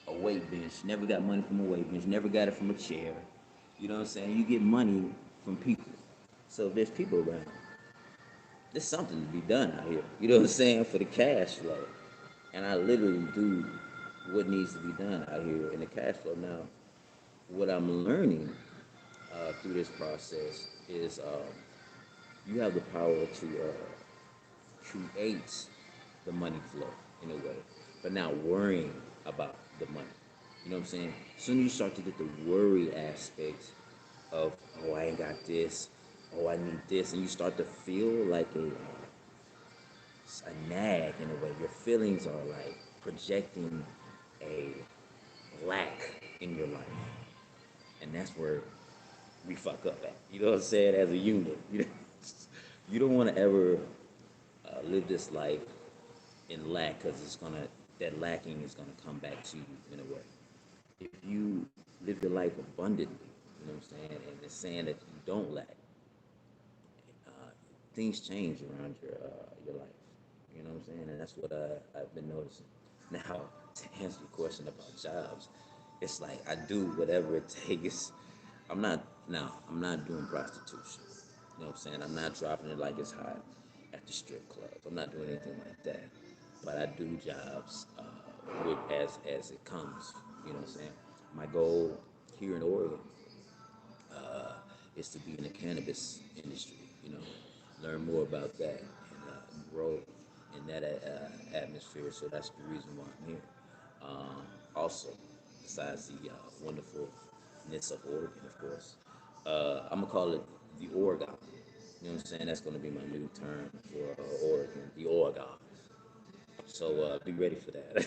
a weight bench. Never got money from a weight bench. Never got it from a chair. You know what I'm saying? You get money from people. So if there's people around, there's something to be done out here. You know what I'm saying? For the cash flow. And I literally do what needs to be done out here in the cash flow. Now, what I'm learning through this process is you have the power to create the money flow in a way, but not worrying about the money. You know what I'm saying? Soon as you start to get the worry aspect of, oh, I ain't got this, oh, I need this, and you start to feel like a nag in a way. Your feelings are like projecting a lack in your life, and that's where we fuck up at. You know what I'm saying? As a unit, you don't want to ever live this life in lack because that lacking is gonna come back to you in a way. If you live your life abundantly, you know what I'm saying, and it's saying that you don't lack, uh, things change around your life. You know what I'm saying? And that's what I've been noticing. Now, to answer your question about jobs, it's like I do whatever it takes. I'm not doing prostitution. You know what I'm saying? I'm not dropping it like it's hot at the strip clubs. I'm not doing anything like that. But I do jobs as it comes. You know what I'm saying? My goal here in Oregon uh, is to be in the cannabis industry. You know, learn more about that and grow in that atmosphere. So that's the reason why I'm here. Also, besides the wonderfulness of Oregon, of course, I'm gonna call it the Oregon. You know what I'm saying? That's gonna be my new term for Oregon, the Oregon. So be ready for that.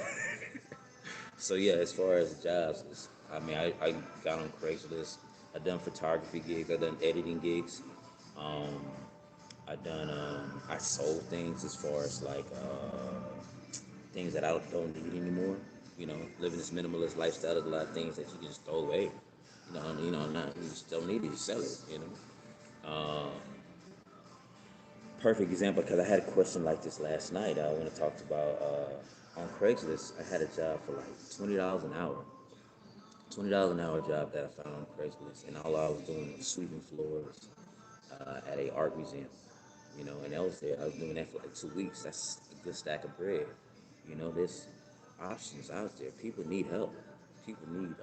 So yeah, as far as jobs, I mean, I got on Craigslist. I done photography gigs. I done editing gigs. Um, I sold things as far as like things that I don't need anymore. You know, living this minimalist lifestyle, there's a lot of things that you can just throw away. Not you just don't need it, you sell it. You know, perfect example because I had a question like this last night. When I talked about on Craigslist, I had a job for like $20 an hour. $20 an hour job that I found on Craigslist, and all I was doing was sweeping floors at a art museum. You know, and I was doing that for like 2 weeks. That's a good stack of bread. You know, there's options out there. People need help. People need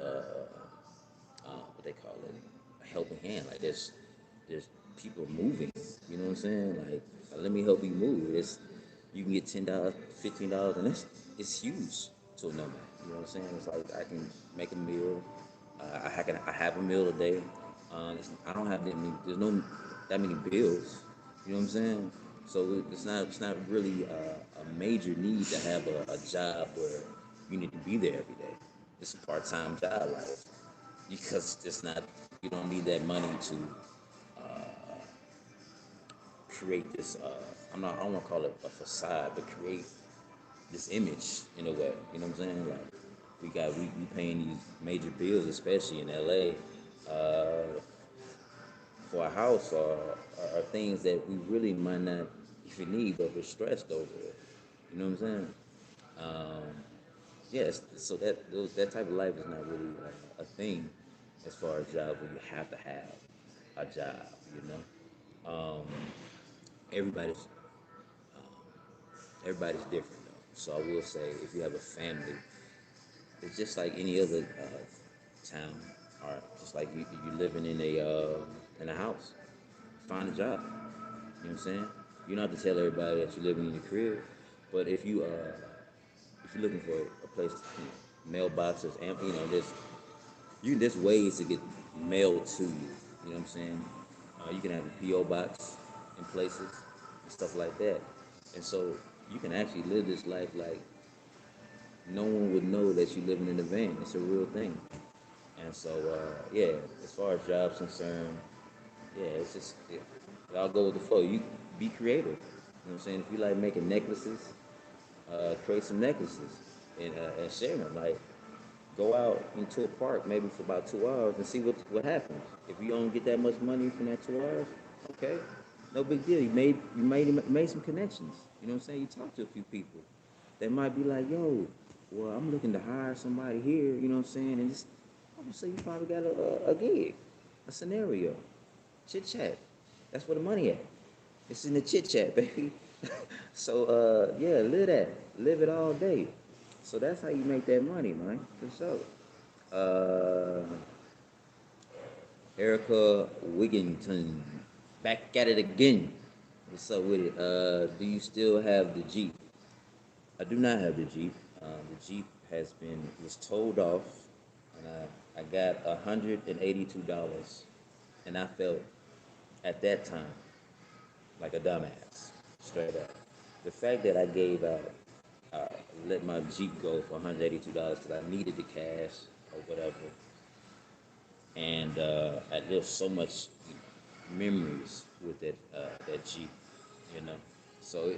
what they call it, a helping hand. Like there's people moving. You know what I'm saying? Like let me help you move. You can get $10, $15, and it's huge to a nomad. You know what I'm saying? It's like I can make a meal. I have a meal a day. I don't have that many. There's no that many bills. You know what I'm saying? So it's not really a major need to have a job where you need to be there every day. It's a part-time job, like because it's not you don't need that money to create this. I don't want to call it a facade, but create this image in a way. You know what I'm saying? Like we paying these major bills, especially in LA, for a house or things that we really might not even need, but we're stressed over it. You know what I'm saying? Um, yes. So that type of life is not really a thing as far as jobs where you have to have a job. You know, everybody's everybody's different though. So I will say, if you have a family, it's just like any other town, or just like you living in a house. Find a job. You know what I'm saying? You don't have to tell everybody that you're living in your crib, but if you're looking for a place, mailboxes, and there's ways to get mail to you. You know what I'm saying? You can have a PO box in places and stuff like that, and so you can actually live this life like no one would know that you're living in a van. It's a real thing. And so, yeah, as far as jobs concerned, yeah, it all go with the flow. You be creative. You know what I'm saying? If you like making necklaces, create some necklaces and share them. Like, go out into a park maybe for about 2 hours and see what happens. If you don't get that much money from that 2 hours, okay, no big deal. You made some connections. You know what I'm saying? You talk to a few people. They might be like, yo, well, I'm looking to hire somebody here. You know what I'm saying? And it's, I'm gonna say you probably got a gig, a scenario, chit chat. That's where the money at. It's in the chit chat, baby. So yeah, live it all day. So that's how you make that money, man. For sure. Uh, Erica Wigginton, back at it again. What's up with it? Do you still have the Jeep? I do not have the Jeep. The Jeep was towed off, and I got $182, and I felt at that time like a dumbass, straight up. The fact that I gave out, uh, let my Jeep go for $182 because I needed the cash or whatever, and there's so much memories with that Jeep, you know. So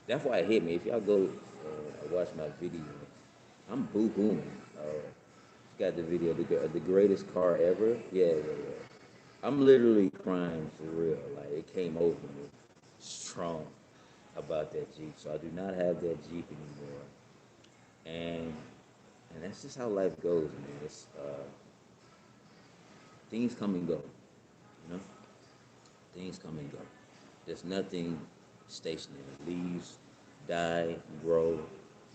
that's why it hit me. If y'all go watch my video, I'm boo-hooing. Got the video, the greatest car ever. Yeah, yeah, yeah. I'm literally crying for real. Like it came over me strong. about that Jeep. So I do not have that Jeep anymore, and that's just how life goes, man. It's things come and go, you know. Things come and go. There's nothing stationary. Leaves die, grow,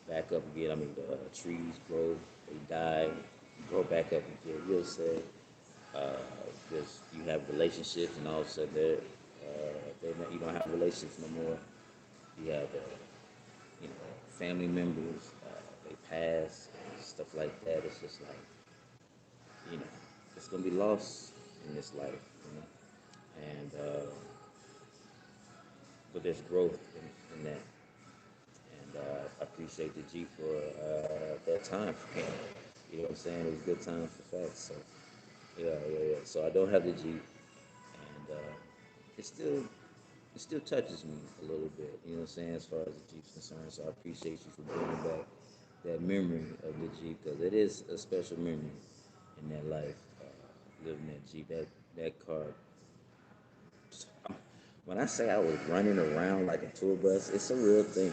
back up again. I mean, the trees grow, they die, grow back up again. You'll say, because you have relationships, and all of a sudden you don't have relationships no more. You have, family members. They pass, stuff like that. It's just like, it's gonna be lost in this life, and but there's growth in that. And I appreciate the Jeep for that time for me. You know what I'm saying? It was good time for facts. So yeah. So I don't have the Jeep, and it still touches me a little bit. You know what I'm saying? As far as the Jeep's concerned. So I appreciate you for bringing back that memory of the Jeep, because it is a special memory in that life. Living that Jeep, that car. When I say I was running around like a tour bus, it's a real thing.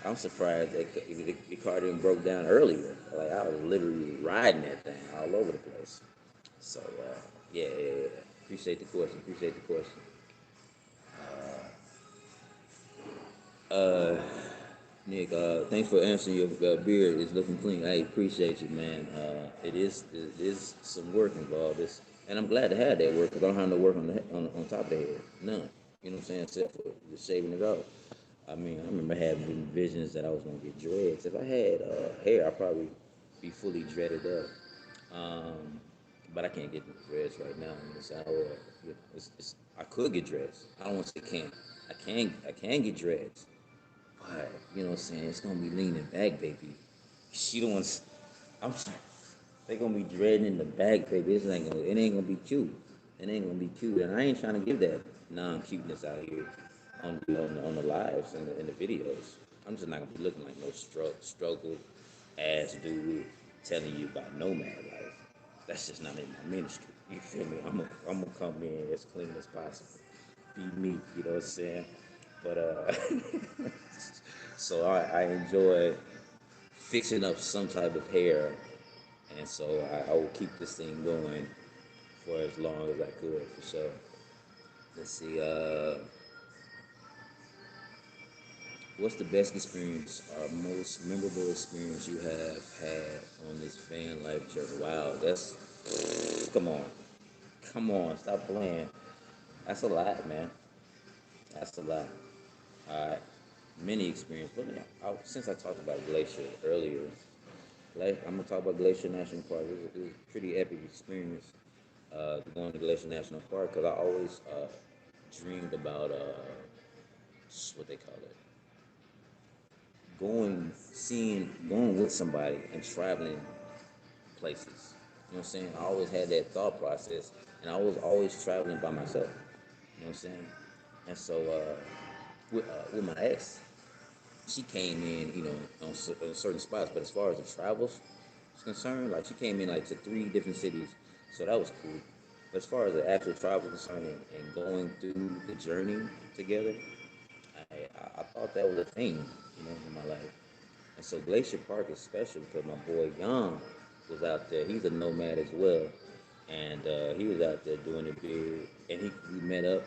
I'm surprised that the car didn't broke down earlier. Like, I was literally riding that thing all over the place. So yeah. Appreciate the question. Nick, thanks for answering your beard. It's looking clean. I appreciate you, man. It is some work involved. And I'm glad to have that work, because I don't have no work on top of the head. None. You know what I'm saying? Except for just shaving it off. I mean, I remember having visions that I was gonna get dreads. If I had hair, I'd probably be fully dreaded up. But I can't get the dreads right now. I could get dreads. I don't want to say can't. I can get dreads. But you know what I'm saying? It's gonna be leaning back, baby. She don't want. I'm sorry. They gonna be dreading in the back, baby. It ain't gonna be cute. It ain't gonna be cute, and I ain't trying to give that non-cuteness out here on the lives and in the videos. I'm just not gonna be looking like no struggle ass dude telling you about Nomad life. That's just not in my ministry. You feel me? I'm gonna come in as clean as possible. Be me, you know what I'm saying? But so I enjoy fixing up some type of hair, and so I will keep this thing going for as long as I could, for sure. Let's see. What's the best experience or most memorable experience you have had on this van life journey? Wow, that's come on, stop playing. That's a lot, man. That's a lot. All right, many experience. But since I talked about Glacier earlier, I'm gonna talk about Glacier National Park. It was a pretty epic experience going to Glacier National Park, because I always dreamed about what they call it, going with somebody and traveling places. You know what I'm saying? I always had that thought process, and I was always traveling by myself. You know what I'm saying? And so with my ex, she came in, on certain spots. But as far as the travels is concerned, like, she came in like to 3 different cities, so that was cool. But as far as the actual travel is concerned, and going through the journey together, I thought that was a thing, in my life. And so Glacier Park is special because my boy Young was out there. He's a nomad as well, and he was out there doing the bid, and we met up,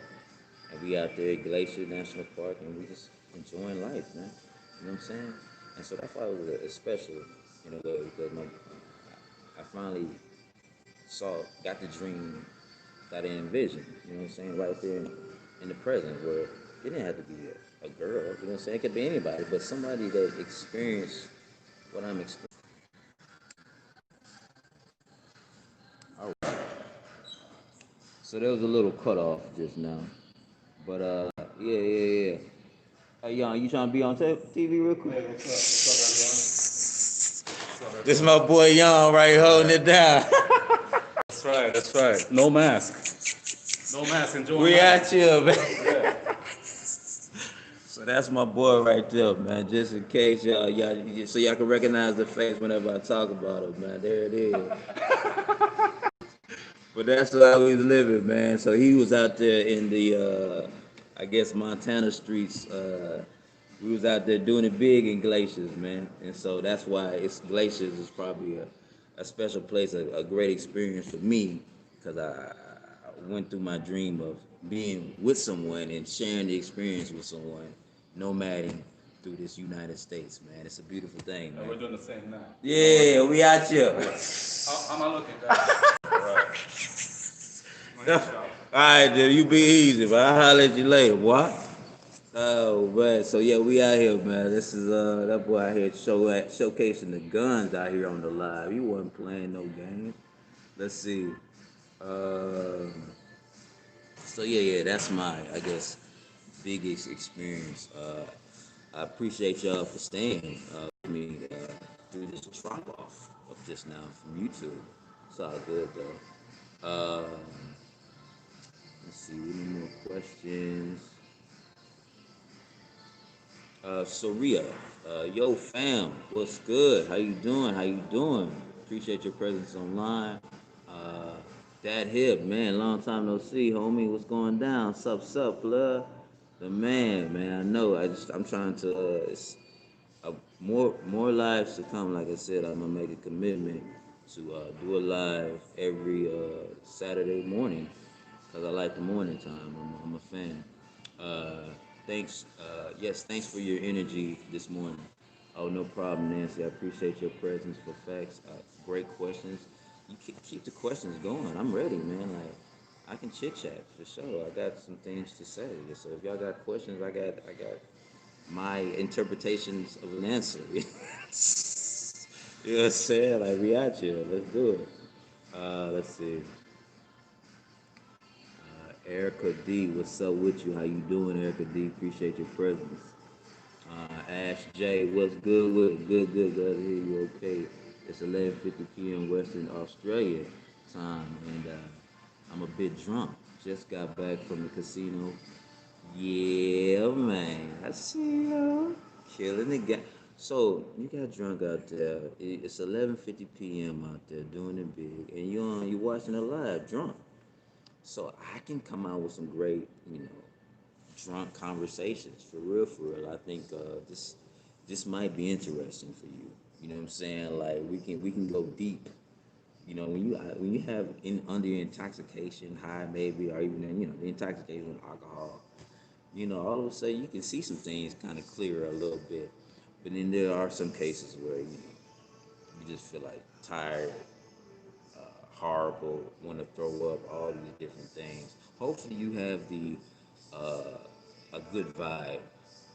and we out there at Glacier National Park, and we just enjoying life, man. You know what I'm saying? And so that's why it was a special in a way, because I finally got the dream that I envisioned. You know what I'm saying? Right there in the present, where it didn't have to be a girl. You know what I'm saying? It could be anybody, but somebody that experienced what I'm experiencing. All right. So there was a little cutoff just now, but yeah. Hey, Young, you trying to be on TV real quick? Hey, what's up, This is my boy Young right here holding it down. That's right. No mask, enjoying We life. out here, man. Yeah. So that's my boy right there, man. Just in case so y'all can recognize the face whenever I talk about him, man. There it is. But that's how he's living, man. So he was out there in the, I guess Montana streets. We was out there doing it big in Glaciers, man, and so that's why it's Glaciers is probably a special place, a great experience for me, because I went through my dream of being with someone and sharing the experience with someone, nomading through this United States, man. It's a beautiful thing, And we're man. doing the same now. Yeah, we out here. How am I looking, guys? All right. I'm gonna hit you All out. right, then you be easy, but I'll holler at you later, boy. Oh man, so yeah, we out here, man. This is that boy out here showcasing the guns out here on the live. He wasn't playing no games. Let's see. Um, so yeah, that's my I guess biggest experience. I appreciate y'all for staying with me through this drop off of just now from YouTube. It's all good though. Let's see, any more questions? Soria, yo fam, what's good? How you doing? How you doing? Appreciate your presence online. Uh, Dad Hip, man, long time no see, homie. What's going down? Sup, blood? The man. I know. I'm trying to. It's more lives to come. Like I said, I'm gonna make a commitment to do a live every Saturday morning because I like the morning time. I'm a fan. Thanks. Yes, thanks for your energy this morning. Oh, no problem, Nancy. I appreciate your presence for facts. Great questions. You keep the questions going. I'm ready, man. Like I can chit chat for sure. I got some things to say. So if y'all got questions, I got my interpretations of an answer. You know what I'm saying? Like we out here. Let's do it. Let's see. Erica D, what's up with you? How you doing, Erica D? Appreciate your presence. Ash J, what's good with it? Good. Glad to hear you okay. It's 11:50 p.m. Western Australia time, and I'm a bit drunk. Just got back from the casino. Yeah, man. I see you. Killing the game. So you got drunk out there. It's 11:50 p.m. out there doing it big, and you watching it live drunk. So I can come out with some great, drunk conversations for real, for real. I think this might be interesting for you. You know what I'm saying? Like we can go deep. You know, when you have under intoxication, high maybe, or even the intoxication with alcohol, all of a sudden you can see some things kind of clearer a little bit. But then there are some cases where you just feel like tired, horrible, want to throw up, all these different things. Hopefully, you have the a good vibe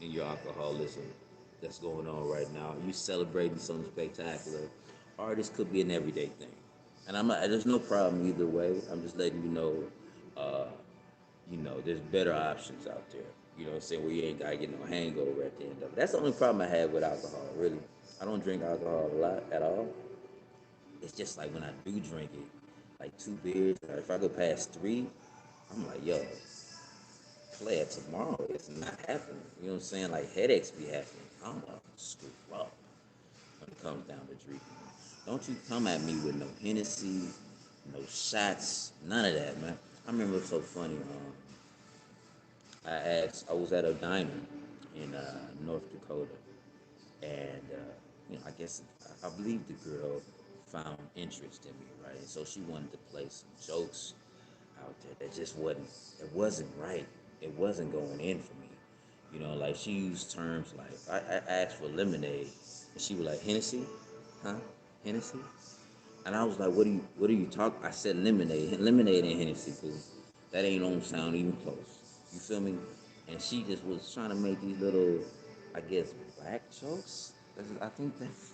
in your alcoholism that's going on right now. You celebrating something spectacular, or this could be an everyday thing. And I'm not. There's no problem either way. I'm just letting you know. Uh, there's better options out there. You know what I'm saying? Where you ain't got to get no hangover at the end of it. That's the only problem I have with alcohol, really. I don't drink alcohol a lot at all. It's just like when I do drink it, like 2 beers, or if I go past three, I'm like, yo, play it tomorrow. It's not happening. You know what I'm saying? Like headaches be happening. I'm gonna screw up when it comes down to drinking. Don't you come at me with no Hennessy, no shots, none of that, man. I remember it was so funny. I was at a diner in North Dakota, and I guess I believe the girl found interest in me, right? And so she wanted to play some jokes out there that just it wasn't right. It wasn't going in for me. Like she used terms like I asked for lemonade, and she was like Hennessy, huh? Hennessy, and I was like, what are you talking? I said lemonade and Hennessy, fool. That ain't don't sound even close. You feel me? And she just was trying to make these little, I guess, black jokes. I think that's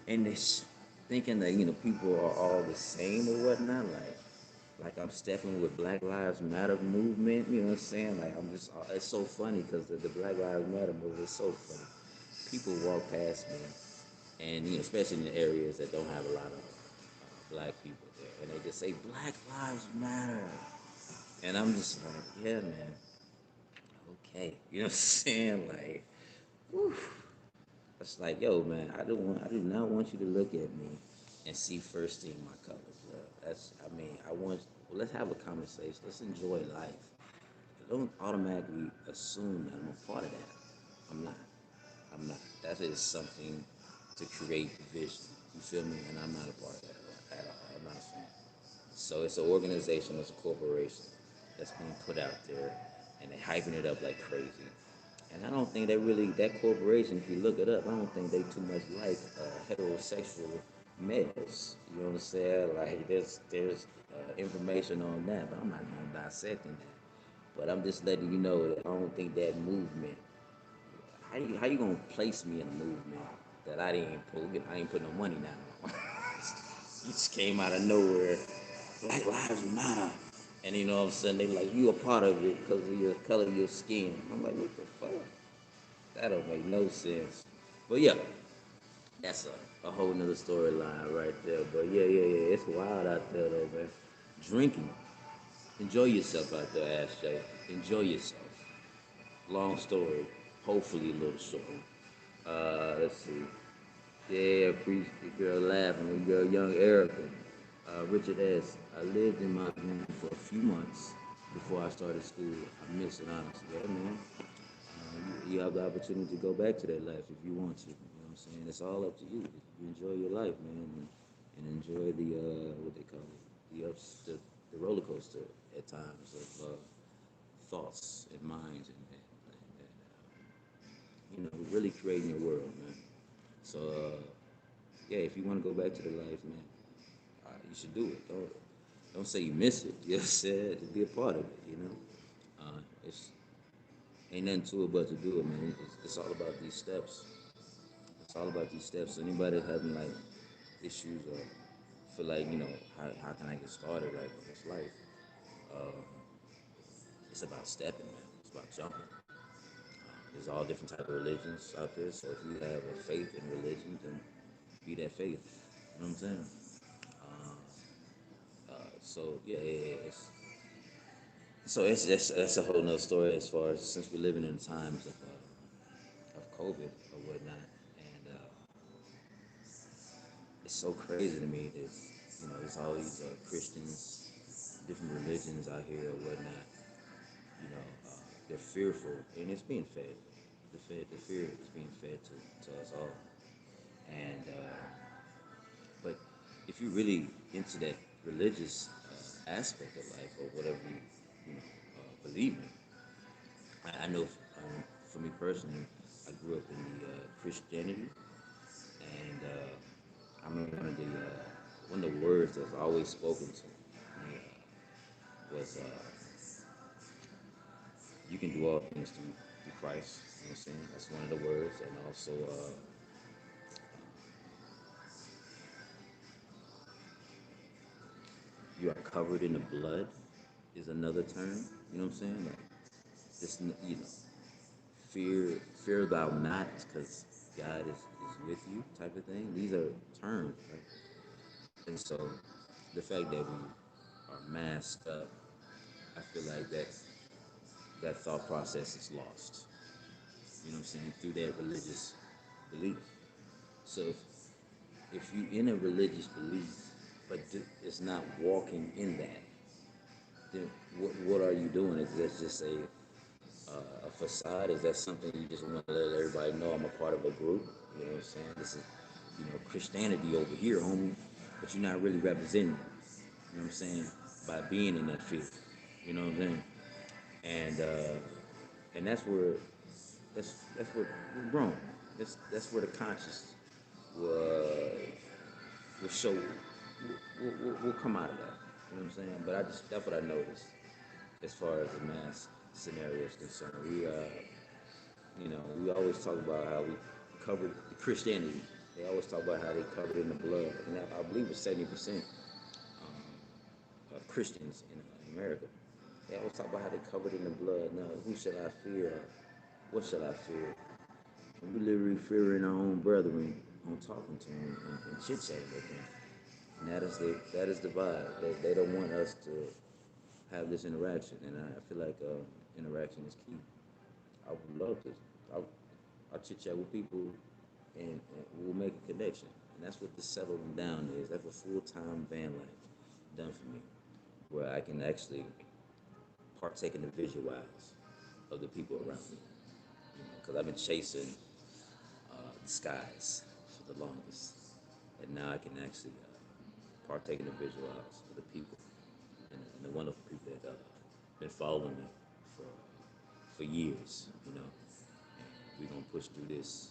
and this thinking that people are all the same or whatnot. Like I'm stepping with Black Lives Matter movement. You know what I'm saying? Like I'm just. It's so funny because the Black Lives Matter movement is so funny. People walk past me, and especially in the areas that don't have a lot of black people there, and they just say Black Lives Matter, and I'm just like, yeah, man, okay, you know what I'm saying? Like, whew. It's like, yo, man, I do not want you to look at me and see first thing my colors. I mean, well, let's have a conversation. Let's enjoy life. don't automatically assume that I'm a part of that. I'm not. I'm not. That is something to create vision. You feel me? And I'm not a part of that at all. I'm not a fan. So it's an organization, it's a corporation that's being put out there, and they're hyping it up like crazy. And I don't think they really that corporation. If you look it up, I don't think they too much like heterosexual males. You know what I'm saying? Like there's information on that, but I'm not gonna dissecting that. But I'm just letting you know that I don't think that movement. How you gonna place me in a movement that I didn't put? I ain't put no money down on. You just came out of nowhere. Black Lives Matter. And you know what I'm saying? They like, you a part of it because of your color of your skin. I'm like, what the fuck? That don't make no sense. But yeah, that's a whole nother storyline right there. But yeah. It's wild out there though, man. Drinking. Enjoy yourself out there, Ash J. Enjoy yourself. Long story. Hopefully a little short. Let's see. Yeah, appreciate the girl laughing. The girl, young Erica. Richard S. I lived in my van for a few months before I started school. I miss it, honestly. Yeah, man. You have the opportunity to go back to that life if you want to. You know what I'm saying? It's all up to you. You enjoy your life, man, and enjoy the what they call it, the roller coaster at times of thoughts and minds and really creating your world, man. So yeah, if you want to go back to the life, man, you should do it. Don't say you miss it. You just said to be a part of it. It's ain't nothing to it but to do it, man. It's all about these steps. It's all about these steps. So anybody having like issues or feel like how can I get started like in this life? Um, it's about stepping, man. It's about jumping. There's all different type of religions out there. So if you have a faith in religion, then be that faith. You know what I'm saying? So it's that's a whole nother story as far as since we're living in times of COVID or whatnot, and it's so crazy to me that there's all these Christians, different religions out here or whatnot. They're fearful, and it's being fed. The fear is being fed to us all, and but if you're really into that religious aspect of life or whatever you believe in, I know for me personally, I grew up in the Christianity, and I mean one of the words that's always spoken to me was you can do all things through Christ. You know what I'm saying? That's one of the words, and also you are covered in the blood is another term. You know what I'm saying? Like this, fear thou not, because God is with you, type of thing. These are terms, right? And so the fact that we are masked up, I feel like that thought process is lost. You know what I'm saying? Through that religious belief. So if you in a religious belief, but it's not walking in that, then what are you doing? Is that just a facade? Is that something you just want to let everybody know I'm a part of a group? You know what I'm saying? This is, Christianity over here, homie, but you're not really representing it. You know what I'm saying? By being in that field. You know what I'm saying? And that's where we're grown. That's where the conscious will will show will come out of that. You know what I'm saying? But that's what I noticed as far as the mass scenario is concerned. We always talk about how we covered Christianity. They always talk about how they covered in the blood, and I believe it's 70% of Christians in America. They always talk about how they covered in the blood. Now, who shall I fear? What shall I fear? And we literally fearing our own brethren on talking to them and chit chatting with them. And that is the vibe. They don't want us to have this interaction, and I feel like interaction is key. I would love to. I'll chit chat with people, and we'll make a connection. And that's what the settling down is. That's what full time van life done for me, where I can actually partake in the visuals of the people around me. Because I've been chasing the skies for the longest, and now I can actually partake in the visuals of the people and the wonderful people that been following me for for years. And we're gonna push through this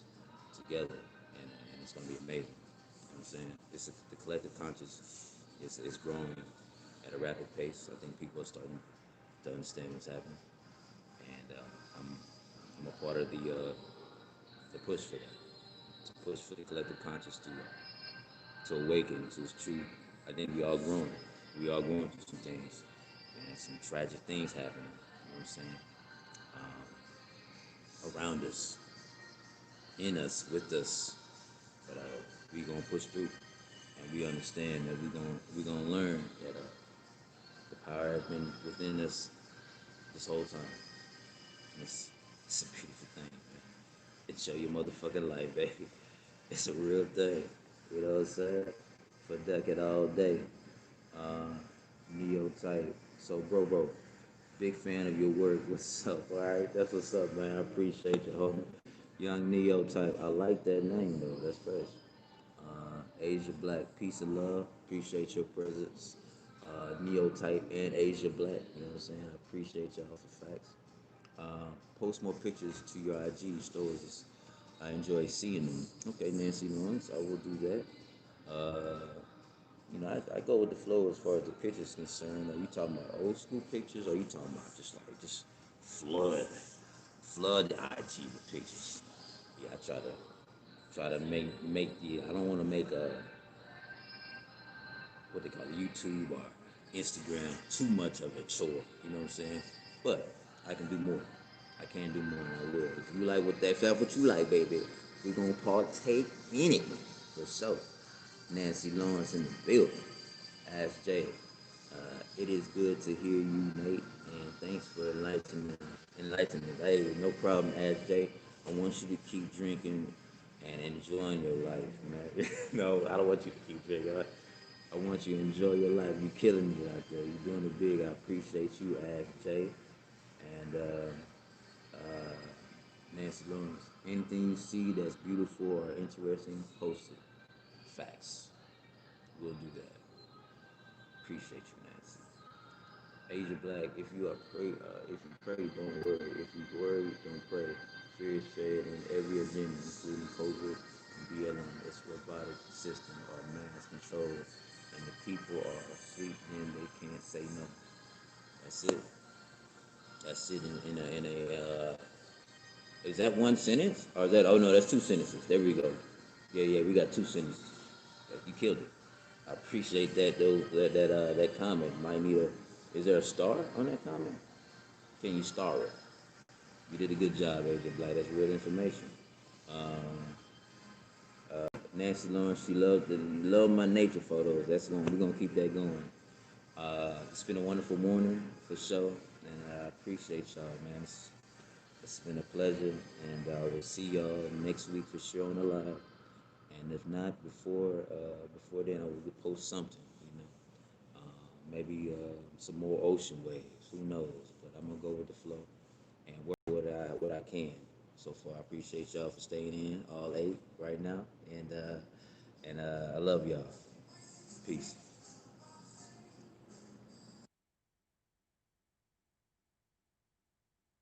together, and it's gonna be amazing. You know what I'm saying? The collective conscious is growing at a rapid pace. I think people are starting to understand what's happening, and I'm a part of the push for that, to push for the collective conscious to awaken to its true. I think we all growing. We all going through some things, and some tragic things happening. You know what I'm saying? Around us, in us, with us, but we gonna push through, and we understand that we gonna learn that the power has been within us this whole time. And it's a beautiful thing, man. It show your motherfucking life, baby. It's a real thing. You know what I'm saying? FaDuKiT all day. Uh, Neo type. So, bro, big fan of your work. What's up? All right, that's what's up, man. I appreciate you, homie. Young Neo type. I like that name though. That's fresh. Asia Black, peace and love. Appreciate your presence. Neo type and Asia Black. You know what I'm saying? I appreciate y'all for facts. Post more pictures to your IG stories. I enjoy seeing them. Okay, Nancy Lawrence, I will do that. Uh, I go with the flow as far as the pictures concerned. Are you talking about old school pictures, or are you talking about just flood the IG with pictures? Yeah, I try to make the. I don't want to make a what they call it, YouTube or Instagram too much of a chore. You know what I'm saying? But I can do more. I can do more, and I will. If you like if that's what you like, baby, we gonna partake in it for sure. Nancy Lawrence in the building. Ask Jay. It is good to hear you, Nate, and thanks for enlightening. Hey, no problem, Ask Jay. I want you to keep drinking and enjoying your life, man. No, I don't want you to keep drinking. I want you to enjoy your life. You're killing it out there. You're doing it big. I appreciate you, Ask Jay. And uh, Nancy Lawrence. Anything you see that's beautiful or interesting, post it. Facts. We'll do that. Appreciate you, Nancy. Asia Black, if you pray, don't worry. If you worry, don't pray. Fear is fed in every agenda, including COVID and BLM. It's robotic system or mass control, and the people are asleep and they can't say no. That's it. That's it in a is that one sentence? Or is that, oh no, that's two sentences. There we go. Yeah, we got two sentences. You killed it. I appreciate that that comment. Might need a is there a star on that comment? Can you star it? You did a good job, Agent Black. That's real information. Um, Nancy Lawrence, she love my nature photos. We're gonna keep that going. It's been a wonderful morning for sure, and I appreciate y'all, man. It's been a pleasure, and we'll see y'all next week for sure on the live. And if not before then, I will post something, maybe some more ocean waves. Who knows? But I'm gonna go with the flow and work what I can. So far, I appreciate y'all for staying in all 8 right now, and I love y'all. Peace.